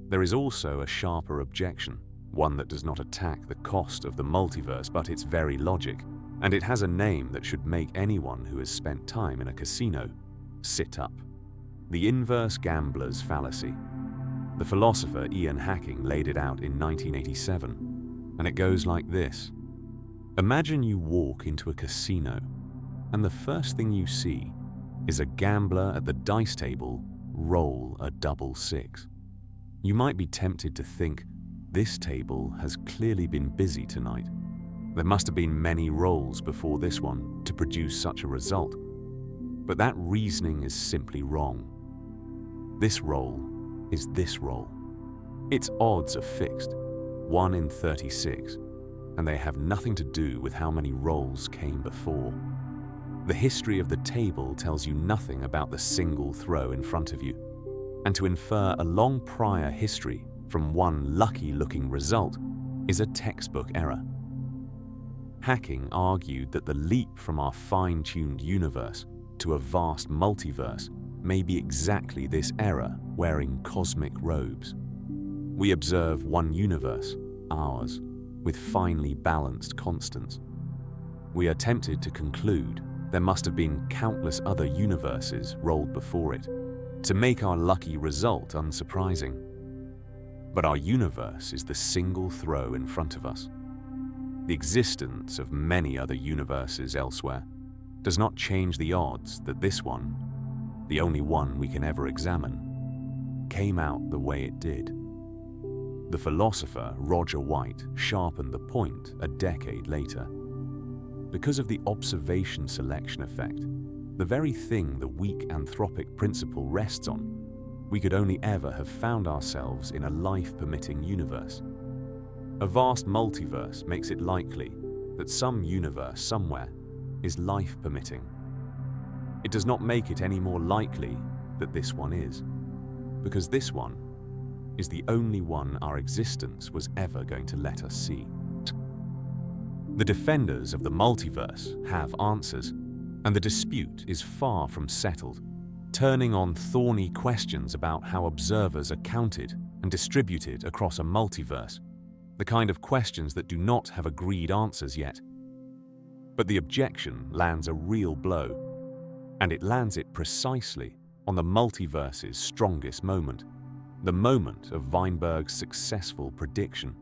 There is also a sharper objection, one that does not attack the cost of the multiverse but its very logic, and it has a name that should make anyone who has spent time in a casino sit up. The inverse gambler's fallacy. The philosopher Ian Hacking laid it out in 1987, and it goes like this. Imagine you walk into a casino, and the first thing you see is a gambler at the dice table roll a double six. You might be tempted to think, this table has clearly been busy tonight. There must have been many rolls before this one to produce such a result. But that reasoning is simply wrong. This roll is this roll. Its odds are fixed, 1 in 36, and they have nothing to do with how many rolls came before. The history of the table tells you nothing about the single throw in front of you, and to infer a long prior history from one lucky-looking result is a textbook error. Hacking argued that the leap from our fine-tuned universe to a vast multiverse may be exactly this error wearing cosmic robes. We observe one universe, ours, with finely balanced constants. We are tempted to conclude there must have been countless other universes rolled before it, to make our lucky result unsurprising. But our universe is the single throw in front of us. The existence of many other universes elsewhere does not change the odds that this one, the only one we can ever examine, came out the way it did. The philosopher Roger White sharpened the point a decade later. Because of the observation selection effect, the very thing the weak anthropic principle rests on, we could only ever have found ourselves in a life-permitting universe. A vast multiverse makes it likely that some universe somewhere is life-permitting. It does not make it any more likely that this one is, because this one is the only one our existence was ever going to let us see. The defenders of the multiverse have answers, and the dispute is far from settled, turning on thorny questions about how observers are counted and distributed across a multiverse, the kind of questions that do not have agreed answers yet. But the objection lands a real blow, and it lands it precisely on the multiverse's strongest moment, the moment of Weinberg's successful prediction.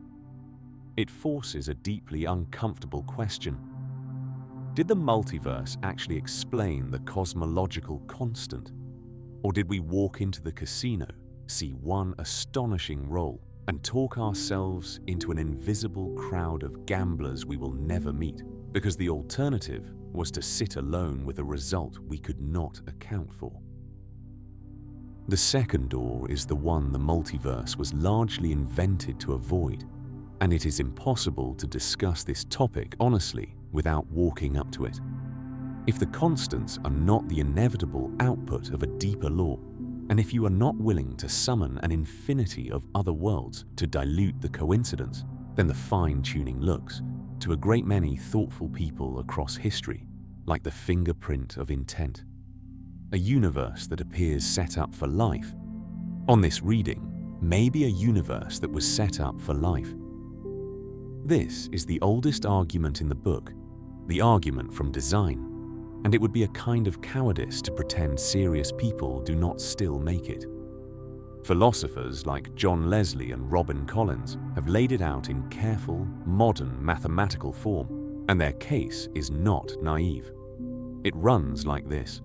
It forces a deeply uncomfortable question. Did the multiverse actually explain the cosmological constant? Or did we walk into the casino, see one astonishing roll, and talk ourselves into an invisible crowd of gamblers we will never meet, because the alternative was to sit alone with a result we could not account for? The second door is the one the multiverse was largely invented to avoid, and it is impossible to discuss this topic honestly without walking up to it. If the constants are not the inevitable output of a deeper law, and if you are not willing to summon an infinity of other worlds to dilute the coincidence, then the fine-tuning looks, to a great many thoughtful people across history, like the fingerprint of intent. A universe that appears set up for life. On this reading, maybe a universe that was set up for life. This is the oldest argument in the book, the argument from design, and it would be a kind of cowardice to pretend serious people do not still make it. Philosophers like John Leslie and Robin Collins have laid it out in careful, modern mathematical form, and their case is not naive. It runs like this.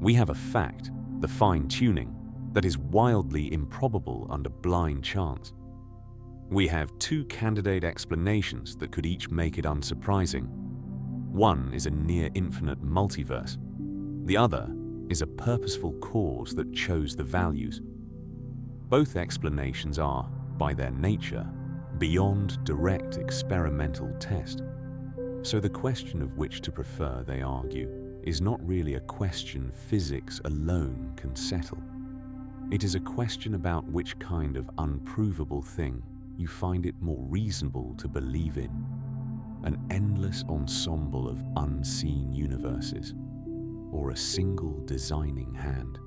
We have a fact, the fine-tuning, that is wildly improbable under blind chance. We have two candidate explanations that could each make it unsurprising. One is a near-infinite multiverse. The other is a purposeful cause that chose the values. Both explanations are, by their nature, beyond direct experimental test. So the question of which to prefer, they argue, is not really a question physics alone can settle. It is a question about which kind of unprovable thing you find it more reasonable to believe in. An endless ensemble of unseen universes, or a single designing hand.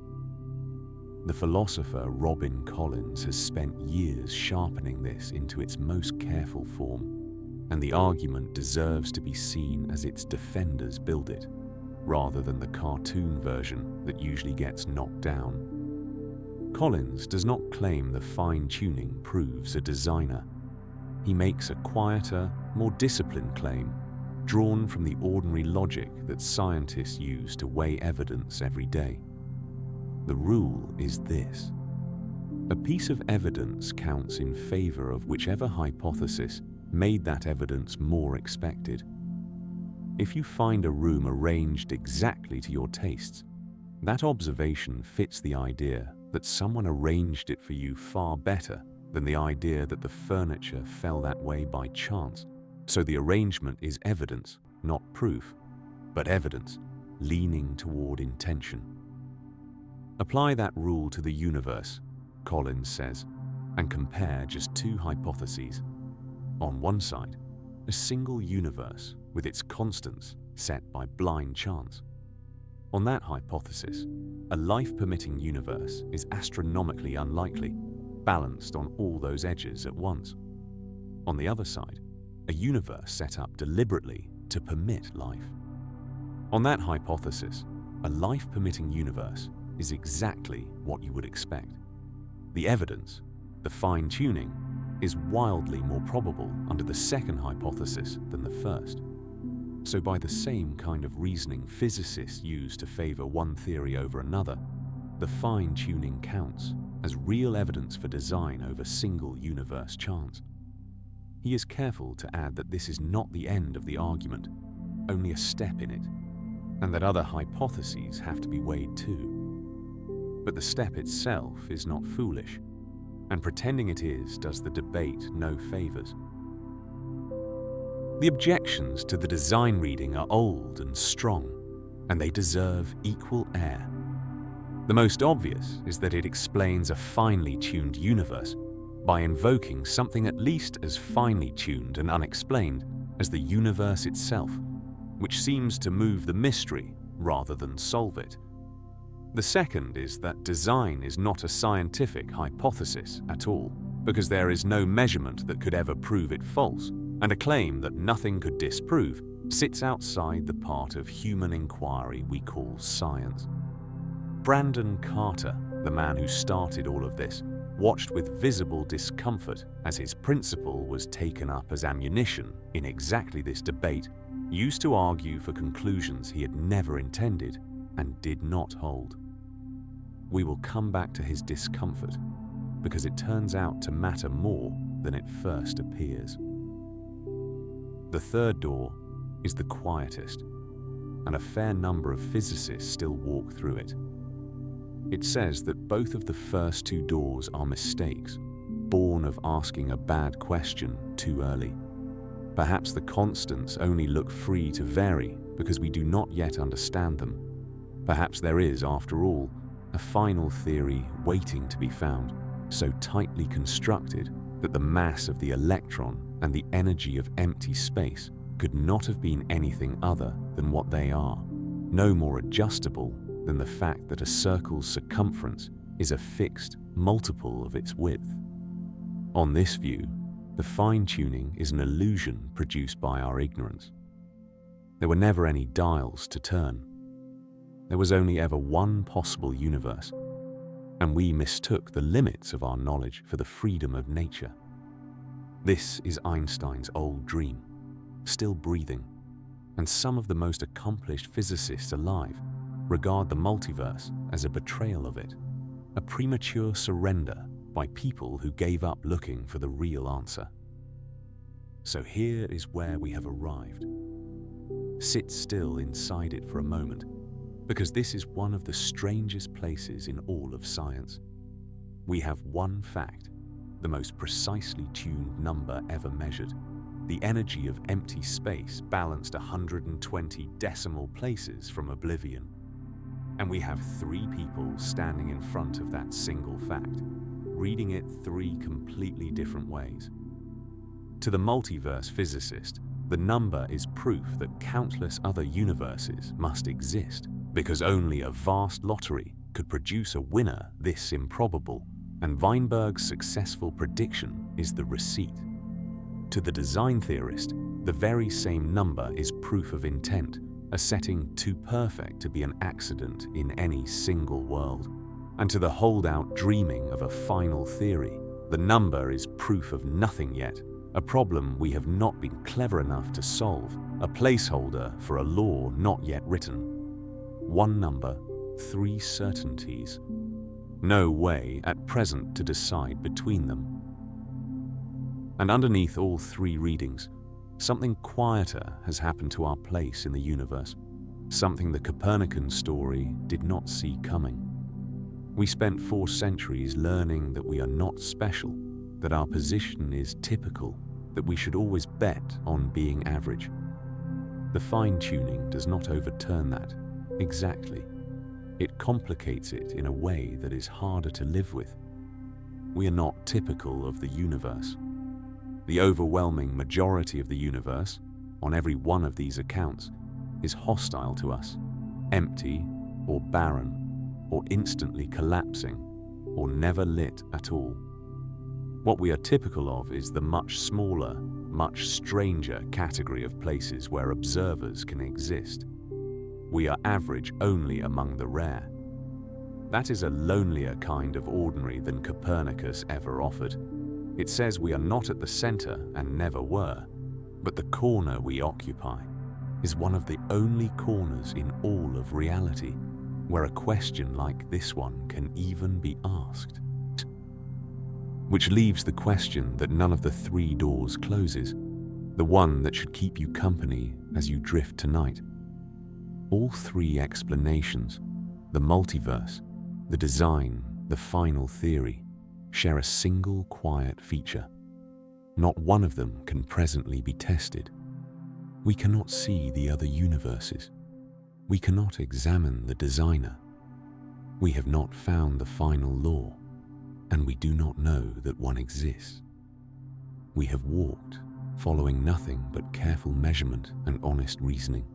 The philosopher Robin Collins has spent years sharpening this into its most careful form, and the argument deserves to be seen as its defenders build it, rather than the cartoon version that usually gets knocked down. Collins does not claim the fine-tuning proves a designer. He makes a quieter, more disciplined claim, drawn from the ordinary logic that scientists use to weigh evidence every day. The rule is this. A piece of evidence counts in favor of whichever hypothesis made that evidence more expected. If you find a room arranged exactly to your tastes, that observation fits the idea that someone arranged it for you far better than the idea that the furniture fell that way by chance. So the arrangement is evidence, not proof, but evidence, leaning toward intention. Apply that rule to the universe, Collins says, and compare just two hypotheses. On one side, a single universe with its constants set by blind chance. On that hypothesis, a life-permitting universe is astronomically unlikely, balanced on all those edges at once. On the other side, a universe set up deliberately to permit life. On that hypothesis, a life-permitting universe is exactly what you would expect. The evidence, the fine-tuning, is wildly more probable under the second hypothesis than the first. So by the same kind of reasoning physicists use to favor one theory over another, the fine-tuning counts as real evidence for design over single universe chance. He is careful to add that this is not the end of the argument, only a step in it, and that other hypotheses have to be weighed too. But the step itself is not foolish, and pretending it is does the debate no favors. The objections to the design reading are old and strong, and they deserve equal air. The most obvious is that it explains a finely tuned universe by invoking something at least as finely tuned and unexplained as the universe itself, which seems to move the mystery rather than solve it. The second is that design is not a scientific hypothesis at all, because there is no measurement that could ever prove it false, and a claim that nothing could disprove sits outside the part of human inquiry we call science. Brandon Carter, the man who started all of this, watched with visible discomfort as his principle was taken up as ammunition in exactly this debate, used to argue for conclusions he had never intended and did not hold. We will come back to his discomfort because it turns out to matter more than it first appears. The third door is the quietest, and a fair number of physicists still walk through it. It says that both of the first two doors are mistakes, born of asking a bad question too early. Perhaps the constants only look free to vary because we do not yet understand them. Perhaps there is, after all, a final theory waiting to be found, so tightly constructed that the mass of the electron and the energy of empty space could not have been anything other than what they are, no more adjustable than the fact that a circle's circumference is a fixed multiple of its width. On this view, the fine-tuning is an illusion produced by our ignorance. There were never any dials to turn. There was only ever one possible universe, and we mistook the limits of our knowledge for the freedom of nature. This is Einstein's old dream, still breathing, and some of the most accomplished physicists alive regard the multiverse as a betrayal of it, a premature surrender by people who gave up looking for the real answer. So here is where we have arrived. Sit still inside it for a moment, because this is one of the strangest places in all of science. We have one fact, the most precisely tuned number ever measured. The energy of empty space balanced 120 decimal places from oblivion. And we have three people standing in front of that single fact, reading it three completely different ways. To the multiverse physicist, the number is proof that countless other universes must exist, because only a vast lottery could produce a winner this improbable, and Weinberg's successful prediction is the receipt. To the design theorist, the very same number is proof of intent, a setting too perfect to be an accident in any single world. And to the holdout dreaming of a final theory, the number is proof of nothing yet, a problem we have not been clever enough to solve, a placeholder for a law not yet written. One number, three certainties. No way at present to decide between them. And underneath all three readings, something quieter has happened to our place in the universe, something the Copernican story did not see coming. We spent 4 centuries learning that we are not special, that our position is typical, that we should always bet on being average. The fine-tuning does not overturn that, exactly. It complicates it in a way that is harder to live with. We are not typical of the universe. The overwhelming majority of the universe, on every one of these accounts, is hostile to us, empty or barren, or instantly collapsing, or never lit at all. What we are typical of is the much smaller, much stranger category of places where observers can exist. We are average only among the rare. That is a lonelier kind of ordinary than Copernicus ever offered. It says we are not at the center and never were, but the corner we occupy is one of the only corners in all of reality where a question like this one can even be asked. Which leaves the question that none of the three doors closes, the one that should keep you company as you drift tonight. All three explanations, the multiverse, the design, the final theory, share a single quiet feature. Not one of them can presently be tested. We cannot see the other universes. We cannot examine the designer. We have not found the final law, and we do not know that one exists. We have walked, following nothing but careful measurement and honest reasoning,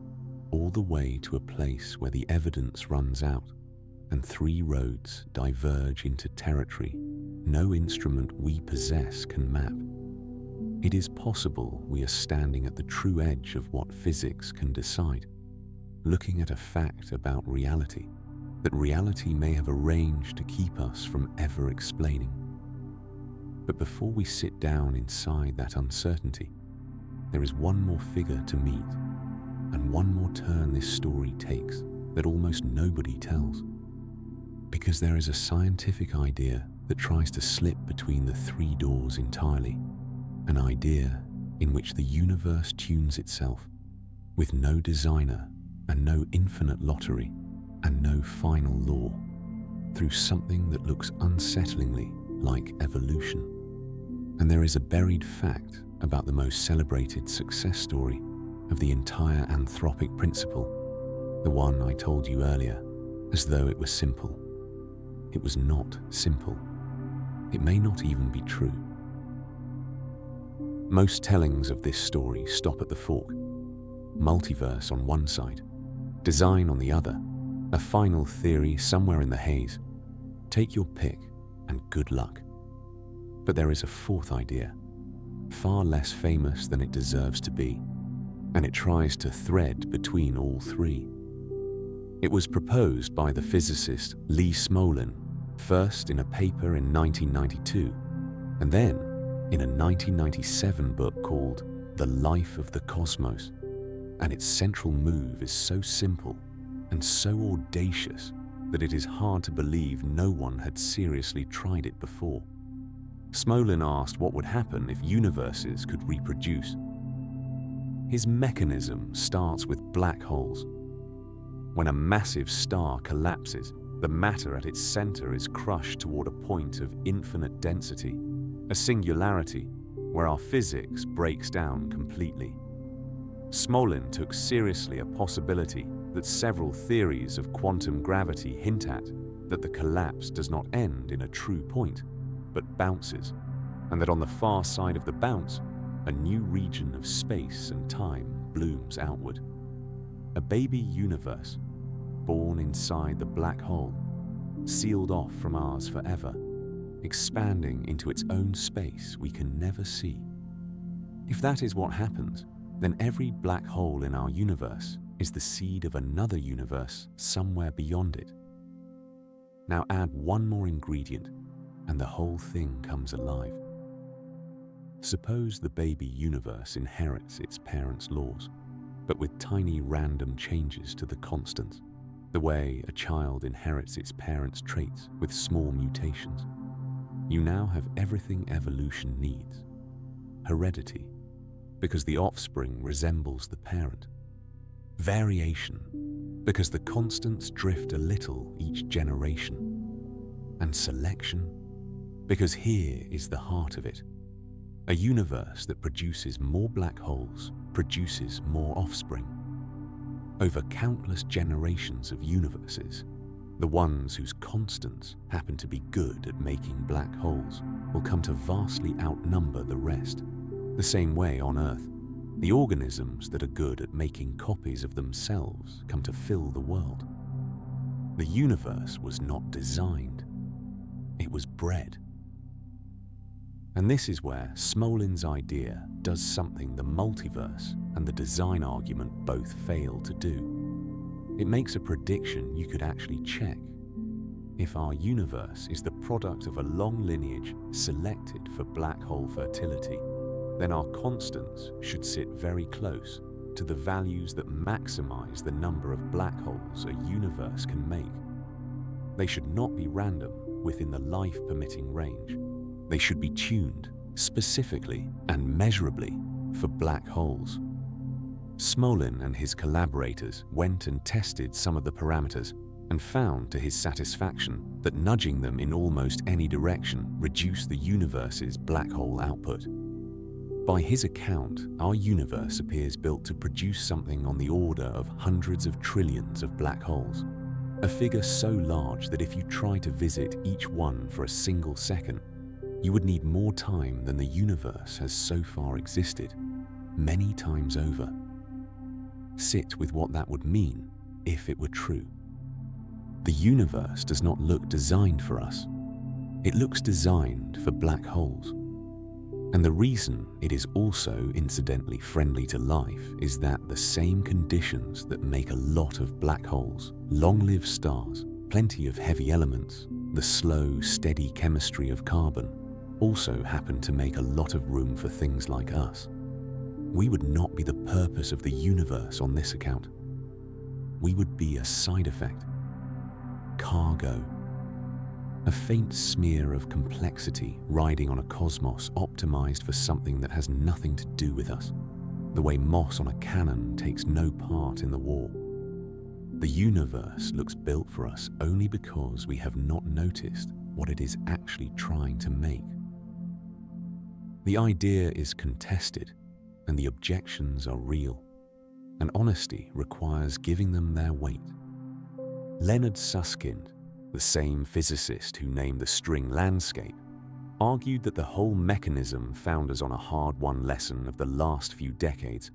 all the way to a place where the evidence runs out and three roads diverge into territory no instrument we possess can map. It is possible we are standing at the true edge of what physics can decide, looking at a fact about reality that reality may have arranged to keep us from ever explaining. But before we sit down inside that uncertainty, there is one more figure to meet and one more turn this story takes that almost nobody tells. Because there is a scientific idea that tries to slip between the three doors entirely, an idea in which the universe tunes itself with no designer and no infinite lottery and no final law, through something that looks unsettlingly like evolution. And there is a buried fact about the most celebrated success story of the entire anthropic principle, the one I told you earlier, as though it was simple. It was not simple. It may not even be true. Most tellings of this story stop at the fork. Multiverse on one side, design on the other, a final theory somewhere in the haze. Take your pick and good luck. But there is a fourth idea, far less famous than it deserves to be, and it tries to thread between all three. It was proposed by the physicist Lee Smolin, first in a paper in 1992, and then in a 1997 book called The Life of the Cosmos. And its central move is so simple and so audacious that it is hard to believe no one had seriously tried it before. Smolin asked what would happen if universes could reproduce. His mechanism starts with black holes. When a massive star collapses, the matter at its center is crushed toward a point of infinite density, a singularity where our physics breaks down completely. Smolin took seriously a possibility that several theories of quantum gravity hint at, that the collapse does not end in a true point, but bounces, and that on the far side of the bounce, a new region of space and time blooms outward. A baby universe, born inside the black hole, sealed off from ours forever, expanding into its own space we can never see. If that is what happens, then every black hole in our universe is the seed of another universe somewhere beyond it. Now add one more ingredient, and the whole thing comes alive. Suppose the baby universe inherits its parents' laws, but with tiny random changes to the constants, the way a child inherits its parents' traits with small mutations. You now have everything evolution needs. Heredity, because the offspring resembles the parent. Variation, because the constants drift a little each generation. And selection, because here is the heart of it. A universe that produces more black holes produces more offspring. Over countless generations of universes, the ones whose constants happen to be good at making black holes will come to vastly outnumber the rest. The same way on Earth, the organisms that are good at making copies of themselves come to fill the world. The universe was not designed, it was bred. And this is where Smolin's idea does something the multiverse and the design argument both fail to do. It makes a prediction you could actually check. If our universe is the product of a long lineage selected for black hole fertility, then our constants should sit very close to the values that maximize the number of black holes a universe can make. They should not be random within the life-permitting range. They should be tuned specifically and measurably for black holes. Smolin and his collaborators went and tested some of the parameters and found to his satisfaction that nudging them in almost any direction reduced the universe's black hole output. By his account, our universe appears built to produce something on the order of hundreds of trillions of black holes, a figure so large that if you try to visit each one for a single second, you would need more time than the universe has so far existed, many times over. Sit with what that would mean if it were true. The universe does not look designed for us. It looks designed for black holes. And the reason it is also incidentally friendly to life is that the same conditions that make a lot of black holes, long-lived stars, plenty of heavy elements, the slow, steady chemistry of carbon, also happen to make a lot of room for things like us. We would not be the purpose of the universe on this account. We would be a side effect. Cargo. A faint smear of complexity riding on a cosmos optimized for something that has nothing to do with us, the way moss on a cannon takes no part in the war. The universe looks built for us only because we have not noticed what it is actually trying to make. The idea is contested, and the objections are real, and honesty requires giving them their weight. Leonard Susskind, the same physicist who named the string landscape, argued that the whole mechanism found us on a hard-won lesson of the last few decades,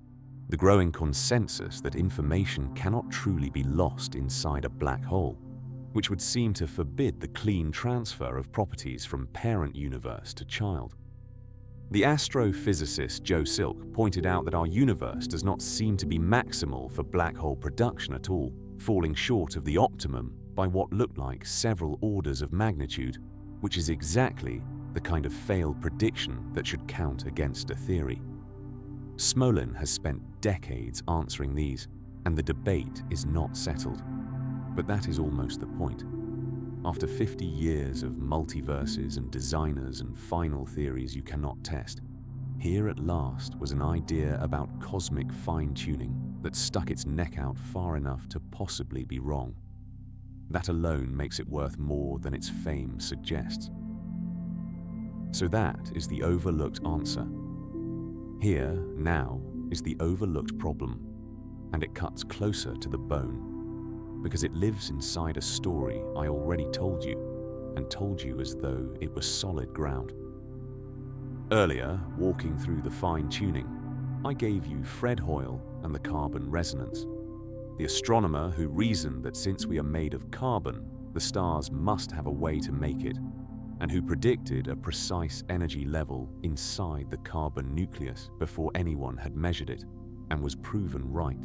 the growing consensus that information cannot truly be lost inside a black hole, which would seem to forbid the clean transfer of properties from parent universe to child. The astrophysicist Joe Silk pointed out that our universe does not seem to be maximal for black hole production at all, falling short of the optimum by what looked like several orders of magnitude, which is exactly the kind of failed prediction that should count against a theory. Smolin has spent decades answering these, and the debate is not settled. But that is almost the point. After 50 years of multiverses and designers and final theories you cannot test, here at last was an idea about cosmic fine-tuning that stuck its neck out far enough to possibly be wrong. That alone makes it worth more than its fame suggests. So that is the overlooked answer. Here, now, is the overlooked problem, and it cuts closer to the bone, because it lives inside a story I already told you, and told you as though it was solid ground. Earlier, walking through the fine-tuning, I gave you Fred Hoyle and the carbon resonance, the astronomer who reasoned that since we are made of carbon, the stars must have a way to make it, and who predicted a precise energy level inside the carbon nucleus before anyone had measured it, and was proven right.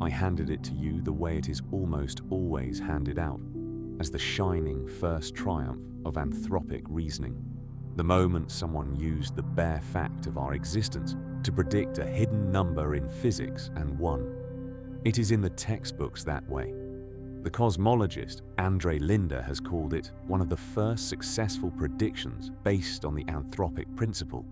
I handed it to you the way it is almost always handed out, as the shining first triumph of anthropic reasoning, the moment someone used the bare fact of our existence to predict a hidden number in physics and won. It is in the textbooks that way. The cosmologist Andre Linde has called it one of the first successful predictions based on the anthropic principle.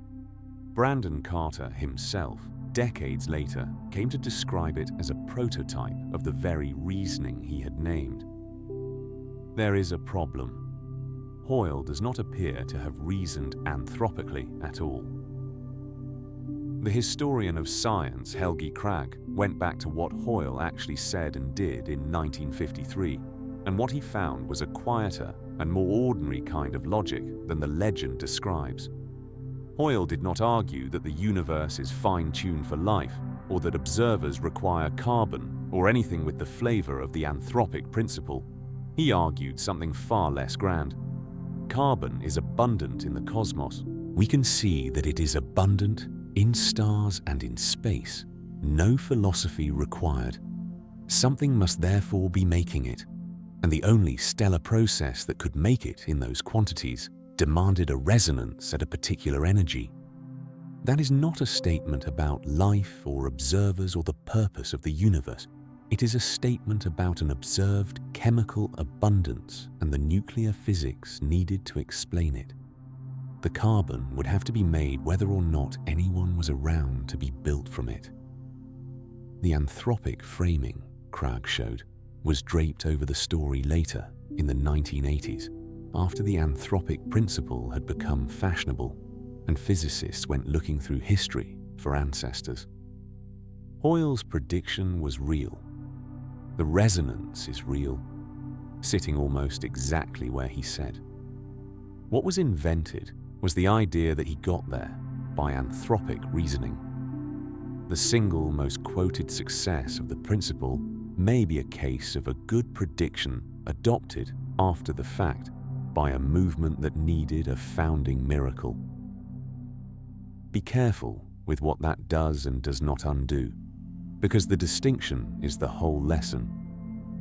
Brandon Carter himself, decades later, came to describe it as a prototype of the very reasoning he had named. There is a problem. Hoyle does not appear to have reasoned anthropically at all. The historian of science Helgi Krag went back to what Hoyle actually said and did in 1953, and what he found was a quieter and more ordinary kind of logic than the legend describes. Hoyle did not argue that the universe is fine-tuned for life, or that observers require carbon, or anything with the flavor of the anthropic principle. He argued something far less grand. Carbon is abundant in the cosmos. We can see that it is abundant in stars and in space. No philosophy required. Something must therefore be making it, and the only stellar process that could make it in those quantities demanded a resonance at a particular energy. That is not a statement about life or observers or the purpose of the universe. It is a statement about an observed chemical abundance and the nuclear physics needed to explain it. The carbon would have to be made whether or not anyone was around to be built from it. The anthropic framing, Krag showed, was draped over the story later, in the 1980s, after the anthropic principle had become fashionable and physicists went looking through history for ancestors. Hoyle's prediction was real. The resonance is real, sitting almost exactly where he said. What was invented was the idea that he got there by anthropic reasoning. The single most quoted success of the principle may be a case of a good prediction adopted after the fact by a movement that needed a founding miracle. Be careful with what that does and does not undo, because the distinction is the whole lesson.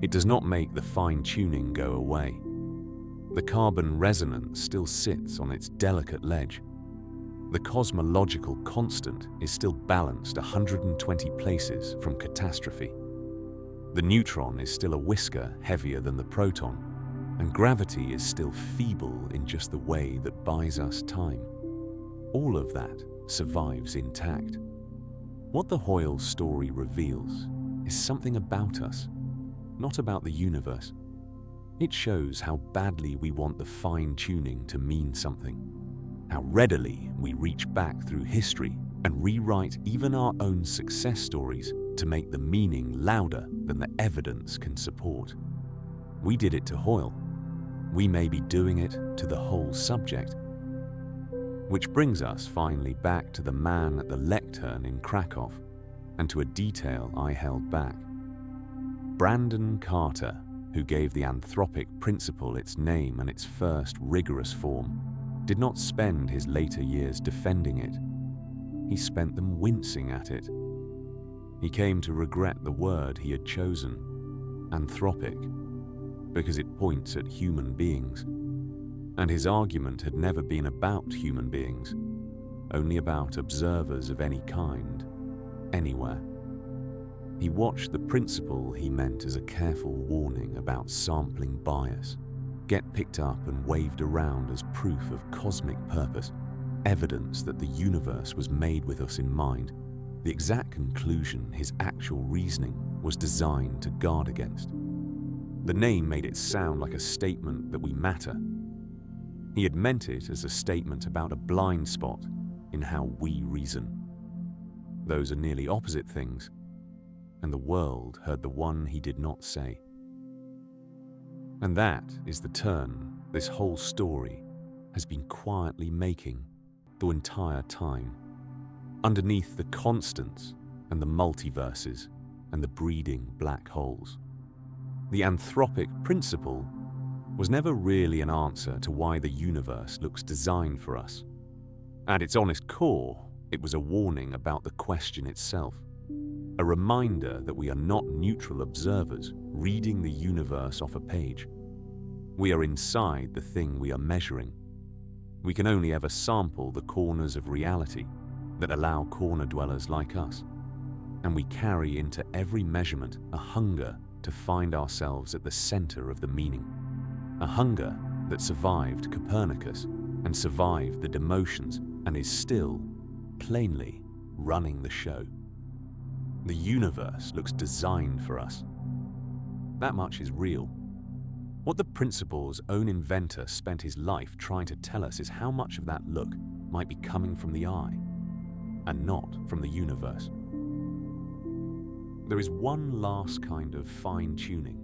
It does not make the fine-tuning go away. The carbon resonance still sits on its delicate ledge. The cosmological constant is still balanced 120 places from catastrophe. The neutron is still a whisker heavier than the proton, and gravity is still feeble in just the way that buys us time. All of that survives intact. What the Hoyle story reveals is something about us, not about the universe. It shows how badly we want the fine-tuning to mean something, how readily we reach back through history and rewrite even our own success stories to make the meaning louder than the evidence can support. We did it to Hoyle. We may be doing it to the whole subject. Which brings us finally back to the man at the lectern in Krakow, and to a detail I held back. Brandon Carter, who gave the anthropic principle its name and its first rigorous form, did not spend his later years defending it. He spent them wincing at it. He came to regret the word he had chosen, anthropic, because it points at human beings. And his argument had never been about human beings, only about observers of any kind, anywhere. He watched the principle he meant as a careful warning about sampling bias get picked up and waved around as proof of cosmic purpose, evidence that the universe was made with us in mind, the exact conclusion his actual reasoning was designed to guard against. The name made it sound like a statement that we matter. He had meant it as a statement about a blind spot in how we reason. Those are nearly opposite things, and the world heard the one he did not say. And that is the turn this whole story has been quietly making the entire time, underneath the constants and the multiverses and the breeding black holes. The anthropic principle was never really an answer to why the universe looks designed for us. At its honest core, it was a warning about the question itself, a reminder that we are not neutral observers reading the universe off a page. We are inside the thing we are measuring. We can only ever sample the corners of reality that allow corner dwellers like us, and we carry into every measurement a hunger to find ourselves at the center of the meaning, a hunger that survived Copernicus and survived the demotions and is still, plainly, running the show. The universe looks designed for us. That much is real. What the principle's own inventor spent his life trying to tell us is how much of that look might be coming from the eye and not from the universe. There is one last kind of fine-tuning,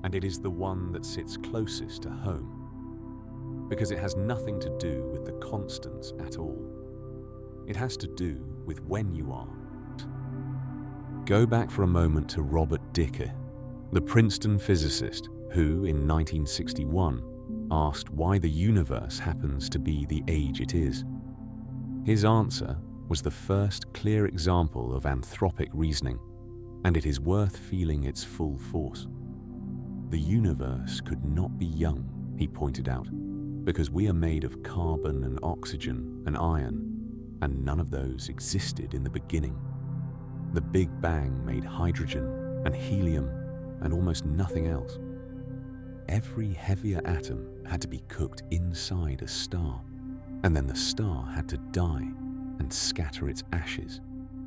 and it is the one that sits closest to home, because it has nothing to do with the constants at all. It has to do with when you are. Go back for a moment to Robert Dicke, the Princeton physicist who, in 1961, asked why the universe happens to be the age it is. His answer was the first clear example of anthropic reasoning, and it is worth feeling its full force. The universe could not be young, he pointed out, because we are made of carbon and oxygen and iron, and none of those existed in the beginning. The Big Bang made hydrogen and helium and almost nothing else. Every heavier atom had to be cooked inside a star, and then the star had to die and scatter its ashes,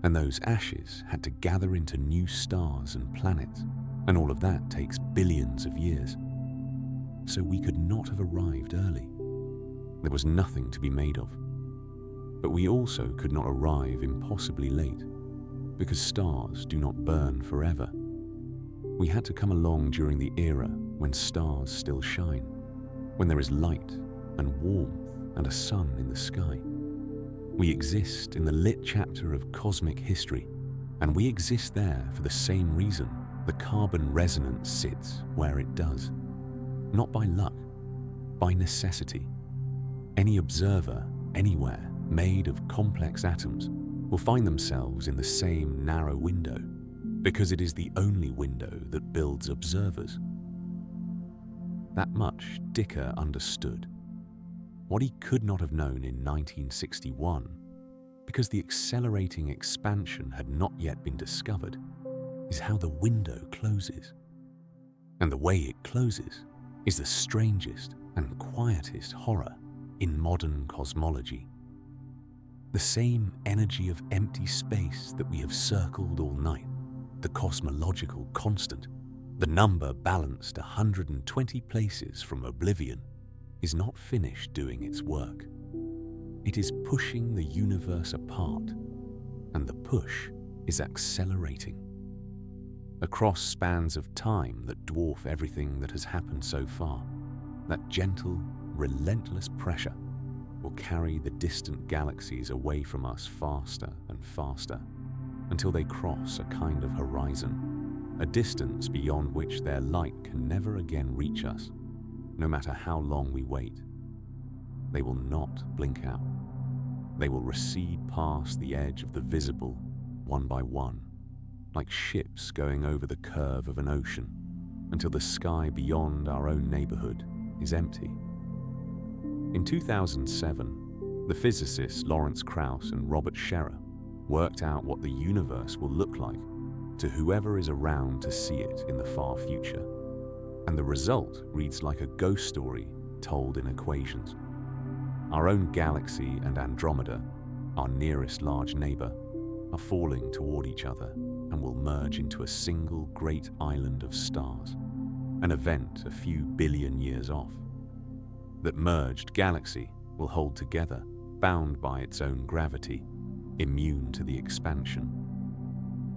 and those ashes had to gather into new stars and planets, and all of that takes billions of years. So we could not have arrived early. There was nothing to be made of. But we also could not arrive impossibly late, because stars do not burn forever. We had to come along during the era when stars still shine, when there is light and warmth and a sun in the sky. We exist in the lit chapter of cosmic history, and we exist there for the same reason the carbon resonance sits where it does. Not by luck, by necessity. Any observer, anywhere, made of complex atoms, will find themselves in the same narrow window, because it is the only window that builds observers. That much Dicke understood. What he could not have known in 1961, because the accelerating expansion had not yet been discovered, is how the window closes. And the way it closes is the strangest and quietest horror in modern cosmology. The same energy of empty space that we have circled all night, the cosmological constant, the number balanced 120 places from oblivion, is not finished doing its work. It is pushing the universe apart, and the push is accelerating. Across spans of time that dwarf everything that has happened so far, that gentle, relentless pressure will carry the distant galaxies away from us faster and faster until they cross a kind of horizon, a distance beyond which their light can never again reach us, no matter how long we wait. They will not blink out. They will recede past the edge of the visible, one by one, like ships going over the curve of an ocean, until the sky beyond our own neighborhood is empty. In 2007, the physicists Lawrence Krauss and Robert Scherer worked out what the universe will look like to whoever is around to see it in the far future. And the result reads like a ghost story told in equations. Our own galaxy and Andromeda, our nearest large neighbor, are falling toward each other and will merge into a single great island of stars, an event a few billion years off. That merged galaxy will hold together, bound by its own gravity, immune to the expansion.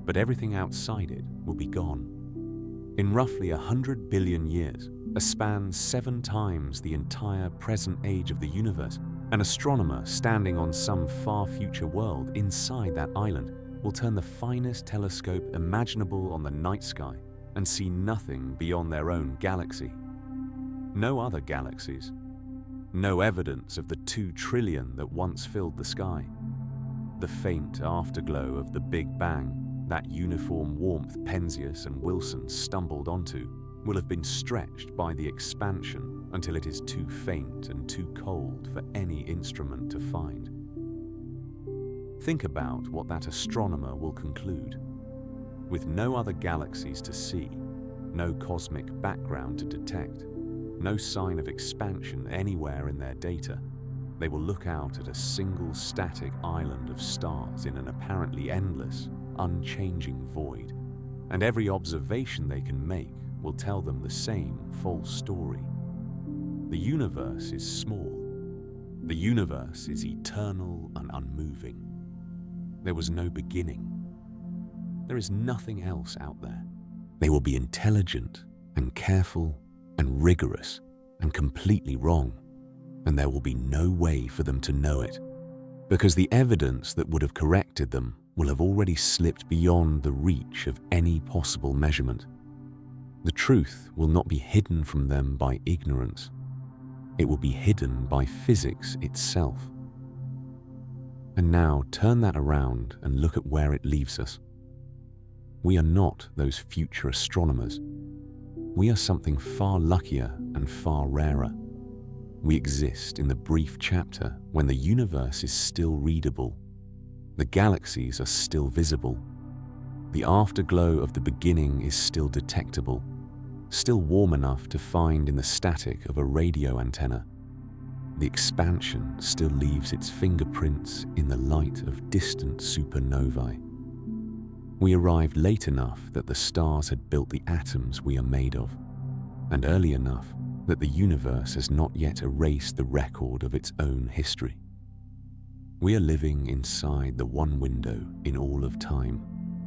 But everything outside it will be gone. In roughly 100 billion years, a span 7 times the entire present age of the universe, an astronomer standing on some far future world inside that island will turn the finest telescope imaginable on the night sky and see nothing beyond their own galaxy. No other galaxies. No evidence of the 2 trillion that once filled the sky. The faint afterglow of the Big Bang, that uniform warmth Penzias and Wilson stumbled onto, will have been stretched by the expansion until it is too faint and too cold for any instrument to find. Think about what that astronomer will conclude. With no other galaxies to see, no cosmic background to detect, no sign of expansion anywhere in their data, they will look out at a single static island of stars in an apparently endless, unchanging void, and every observation they can make will tell them the same false story. The universe is small. The universe is eternal and unmoving. There was no beginning. There is nothing else out there. They will be intelligent and careful and rigorous and completely wrong, and there will be no way for them to know it, because the evidence that would have corrected them will have already slipped beyond the reach of any possible measurement. The truth will not be hidden from them by ignorance. It will be hidden by physics itself. And now turn that around and look at where it leaves us. We are not those future astronomers. We are something far luckier and far rarer. We exist in the brief chapter when the universe is still readable. The galaxies are still visible. The afterglow of the beginning is still detectable, still warm enough to find in the static of a radio antenna. The expansion still leaves its fingerprints in the light of distant supernovae. We arrived late enough that the stars had built the atoms we are made of, and early enough that the universe has not yet erased the record of its own history. We are living inside the one window in all of time,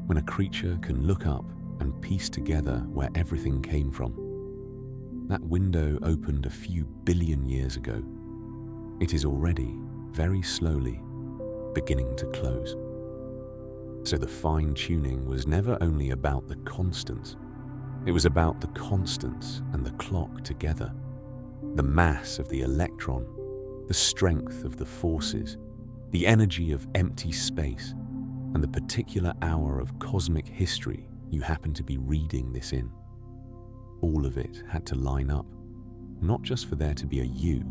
when a creature can look up and piece together where everything came from. That window opened a few billion years ago. It is already, very slowly, beginning to close. So the fine-tuning was never only about the constants. It was about the constants and the clock together. The mass of the electron, the strength of the forces, the energy of empty space, and the particular hour of cosmic history you happen to be reading this in. All of it had to line up, not just for there to be a you,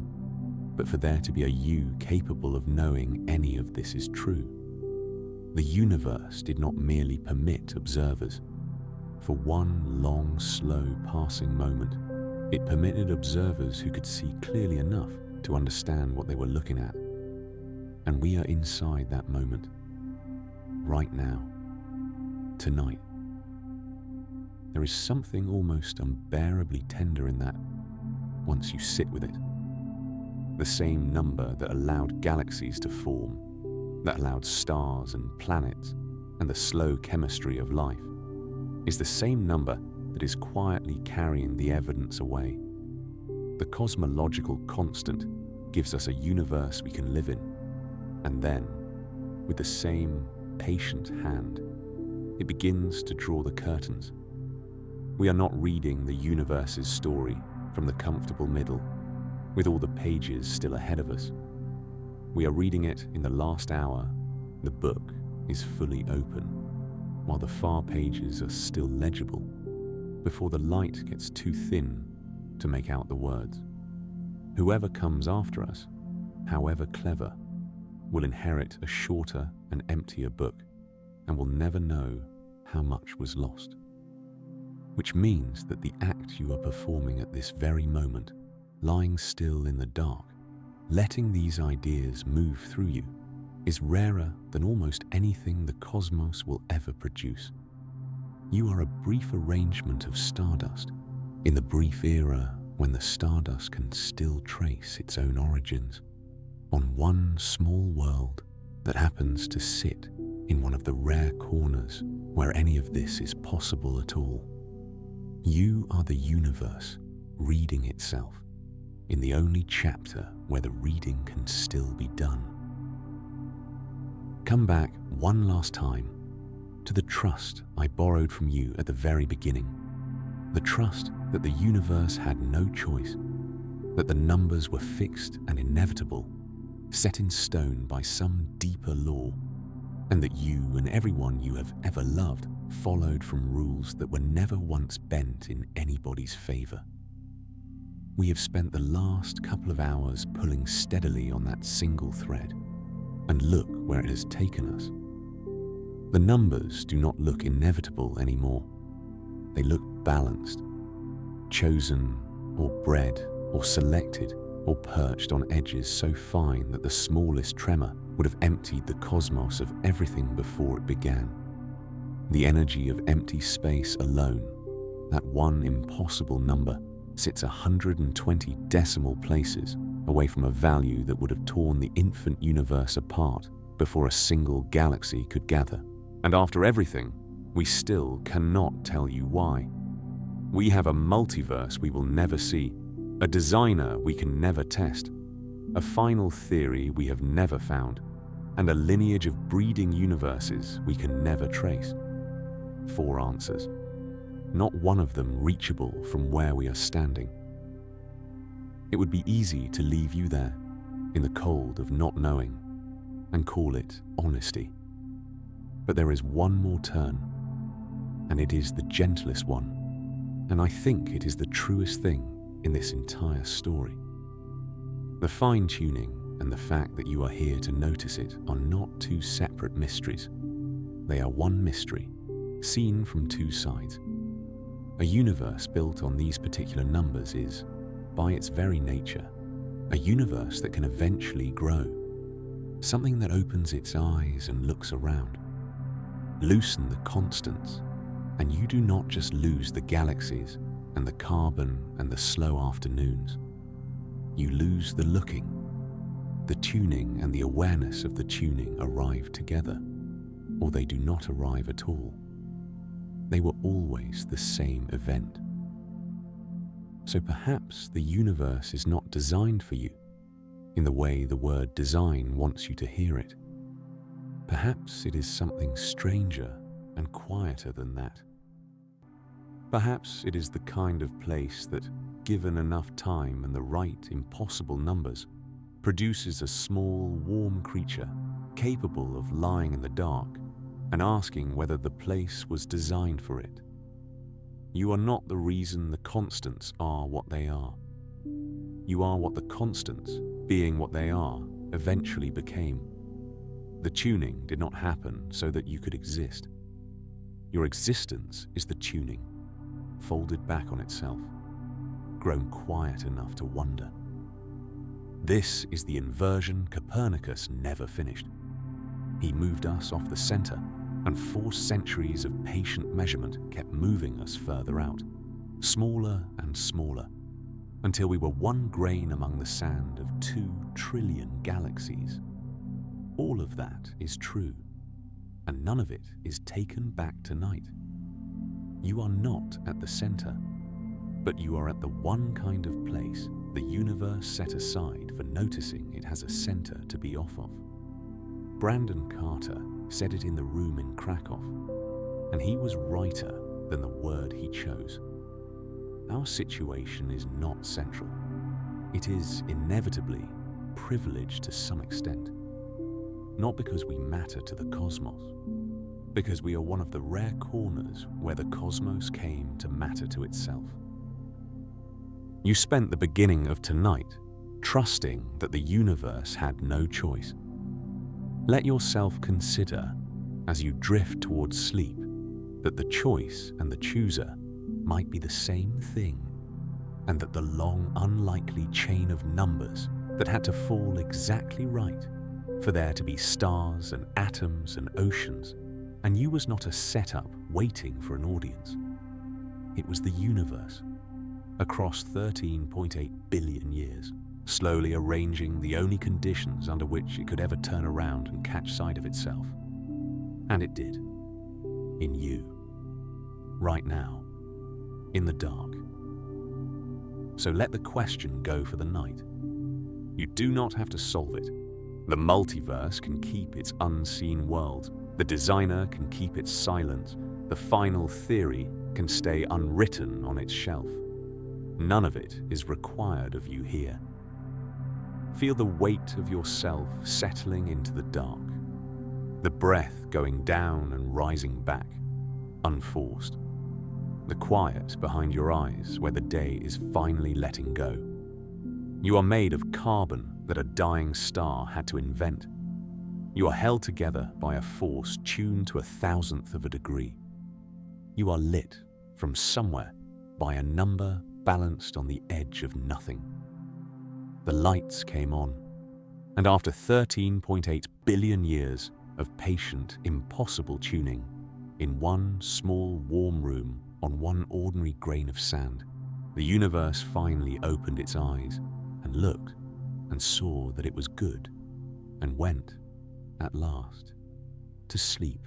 but for there to be a you capable of knowing any of this is true. The universe did not merely permit observers. For one long, slow passing moment, it permitted observers who could see clearly enough to understand what they were looking at. And we are inside that moment, right now, tonight. There is something almost unbearably tender in that, once you sit with it. The same number that allowed galaxies to form, that allowed stars and planets and the slow chemistry of life, is the same number that is quietly carrying the evidence away. The cosmological constant gives us a universe we can live in, and then, with the same patient hand, it begins to draw the curtains. We are not reading the universe's story from the comfortable middle, with all the pages still ahead of us. We are reading it in the last hour. The book is fully open, while the far pages are still legible, before the light gets too thin to make out the words. Whoever comes after us, however clever, will inherit a shorter and emptier book, and will never know how much was lost. Which means that the act you are performing at this very moment, lying still in the dark, letting these ideas move through you, is rarer than almost anything the cosmos will ever produce. You are a brief arrangement of stardust, in the brief era when the stardust can still trace its own origins, on one small world that happens to sit in one of the rare corners where any of this is possible at all. You are the universe reading itself, in the only chapter where the reading can still be done. Come back one last time to the trust I borrowed from you at the very beginning. The trust that the universe had no choice, that the numbers were fixed and inevitable, set in stone by some deeper law, and that you and everyone you have ever loved followed from rules that were never once bent in anybody's favor. We have spent the last couple of hours pulling steadily on that single thread, and look where it has taken us. The numbers do not look inevitable anymore. They look balanced, chosen or bred or selected or perched on edges so fine that the smallest tremor would have emptied the cosmos of everything before it began. The energy of empty space alone, that one impossible number, sits 120 decimal places away from a value that would have torn the infant universe apart before a single galaxy could gather. And after everything, we still cannot tell you why. We have a multiverse we will never see, a designer we can never test, a final theory we have never found, and a lineage of breeding universes we can never trace. 4 answers, not one of them reachable from where we are standing. It would be easy to leave you there, in the cold of not knowing, and call it honesty. But there is one more turn, and it is the gentlest one, and I think it is the truest thing in this entire story. The fine-tuning and the fact that you are here to notice it are not 2 separate mysteries. They are one mystery, seen from 2 sides. A universe built on these particular numbers is, by its very nature, a universe that can eventually grow, something that opens its eyes and looks around. Loosen the constants, and you do not just lose the galaxies and the carbon and the slow afternoons. You lose the looking. The tuning and the awareness of the tuning arrive together, or they do not arrive at all. They were always the same event. So perhaps the universe is not designed for you in the way the word design wants you to hear it. Perhaps it is something stranger and quieter than that. Perhaps it is the kind of place that, given enough time and the right impossible numbers, produces a small, warm creature capable of lying in the dark and asking whether the place was designed for it. You are not the reason the constants are what they are. You are what the constants, being what they are, eventually became. The tuning did not happen so that you could exist. Your existence is the tuning, folded back on itself, grown quiet enough to wonder. This is the inversion Copernicus never finished. He moved us off the center, and 4 centuries of patient measurement kept moving us further out, smaller and smaller, until we were 1 grain among the sand of 2 trillion galaxies. All of that is true, and none of it is taken back tonight. You are not at the center, but you are at the one kind of place the universe set aside for noticing it has a center to be off of. Brandon Carter said it in the room in Krakow, and he was righter than the word he chose. Our situation is not central. It is inevitably privileged to some extent. Not because we matter to the cosmos, because we are one of the rare corners where the cosmos came to matter to itself. You spent the beginning of tonight trusting that the universe had no choice. Let yourself consider, as you drift towards sleep, that the choice and the chooser might be the same thing, and that the long, unlikely chain of numbers that had to fall exactly right for there to be stars and atoms and oceans, and you was not a setup waiting for an audience. It was the universe, across 13.8 billion years, slowly arranging the only conditions under which it could ever turn around and catch sight of itself. And it did. In you. Right now. In the dark. So let the question go for the night. You do not have to solve it. The multiverse can keep its unseen world. The designer can keep its silence. The final theory can stay unwritten on its shelf. None of it is required of you here. Feel the weight of yourself settling into the dark. The breath going down and rising back, unforced. The quiet behind your eyes where the day is finally letting go. You are made of carbon that a dying star had to invent. You are held together by a force tuned to 1,000th of a degree. You are lit from somewhere by a number balanced on the edge of nothing. The lights came on, and after 13.8 billion years of patient, impossible tuning, in one small, warm room on one ordinary grain of sand, the universe finally opened its eyes and looked and saw that it was good and went, at last, to sleep.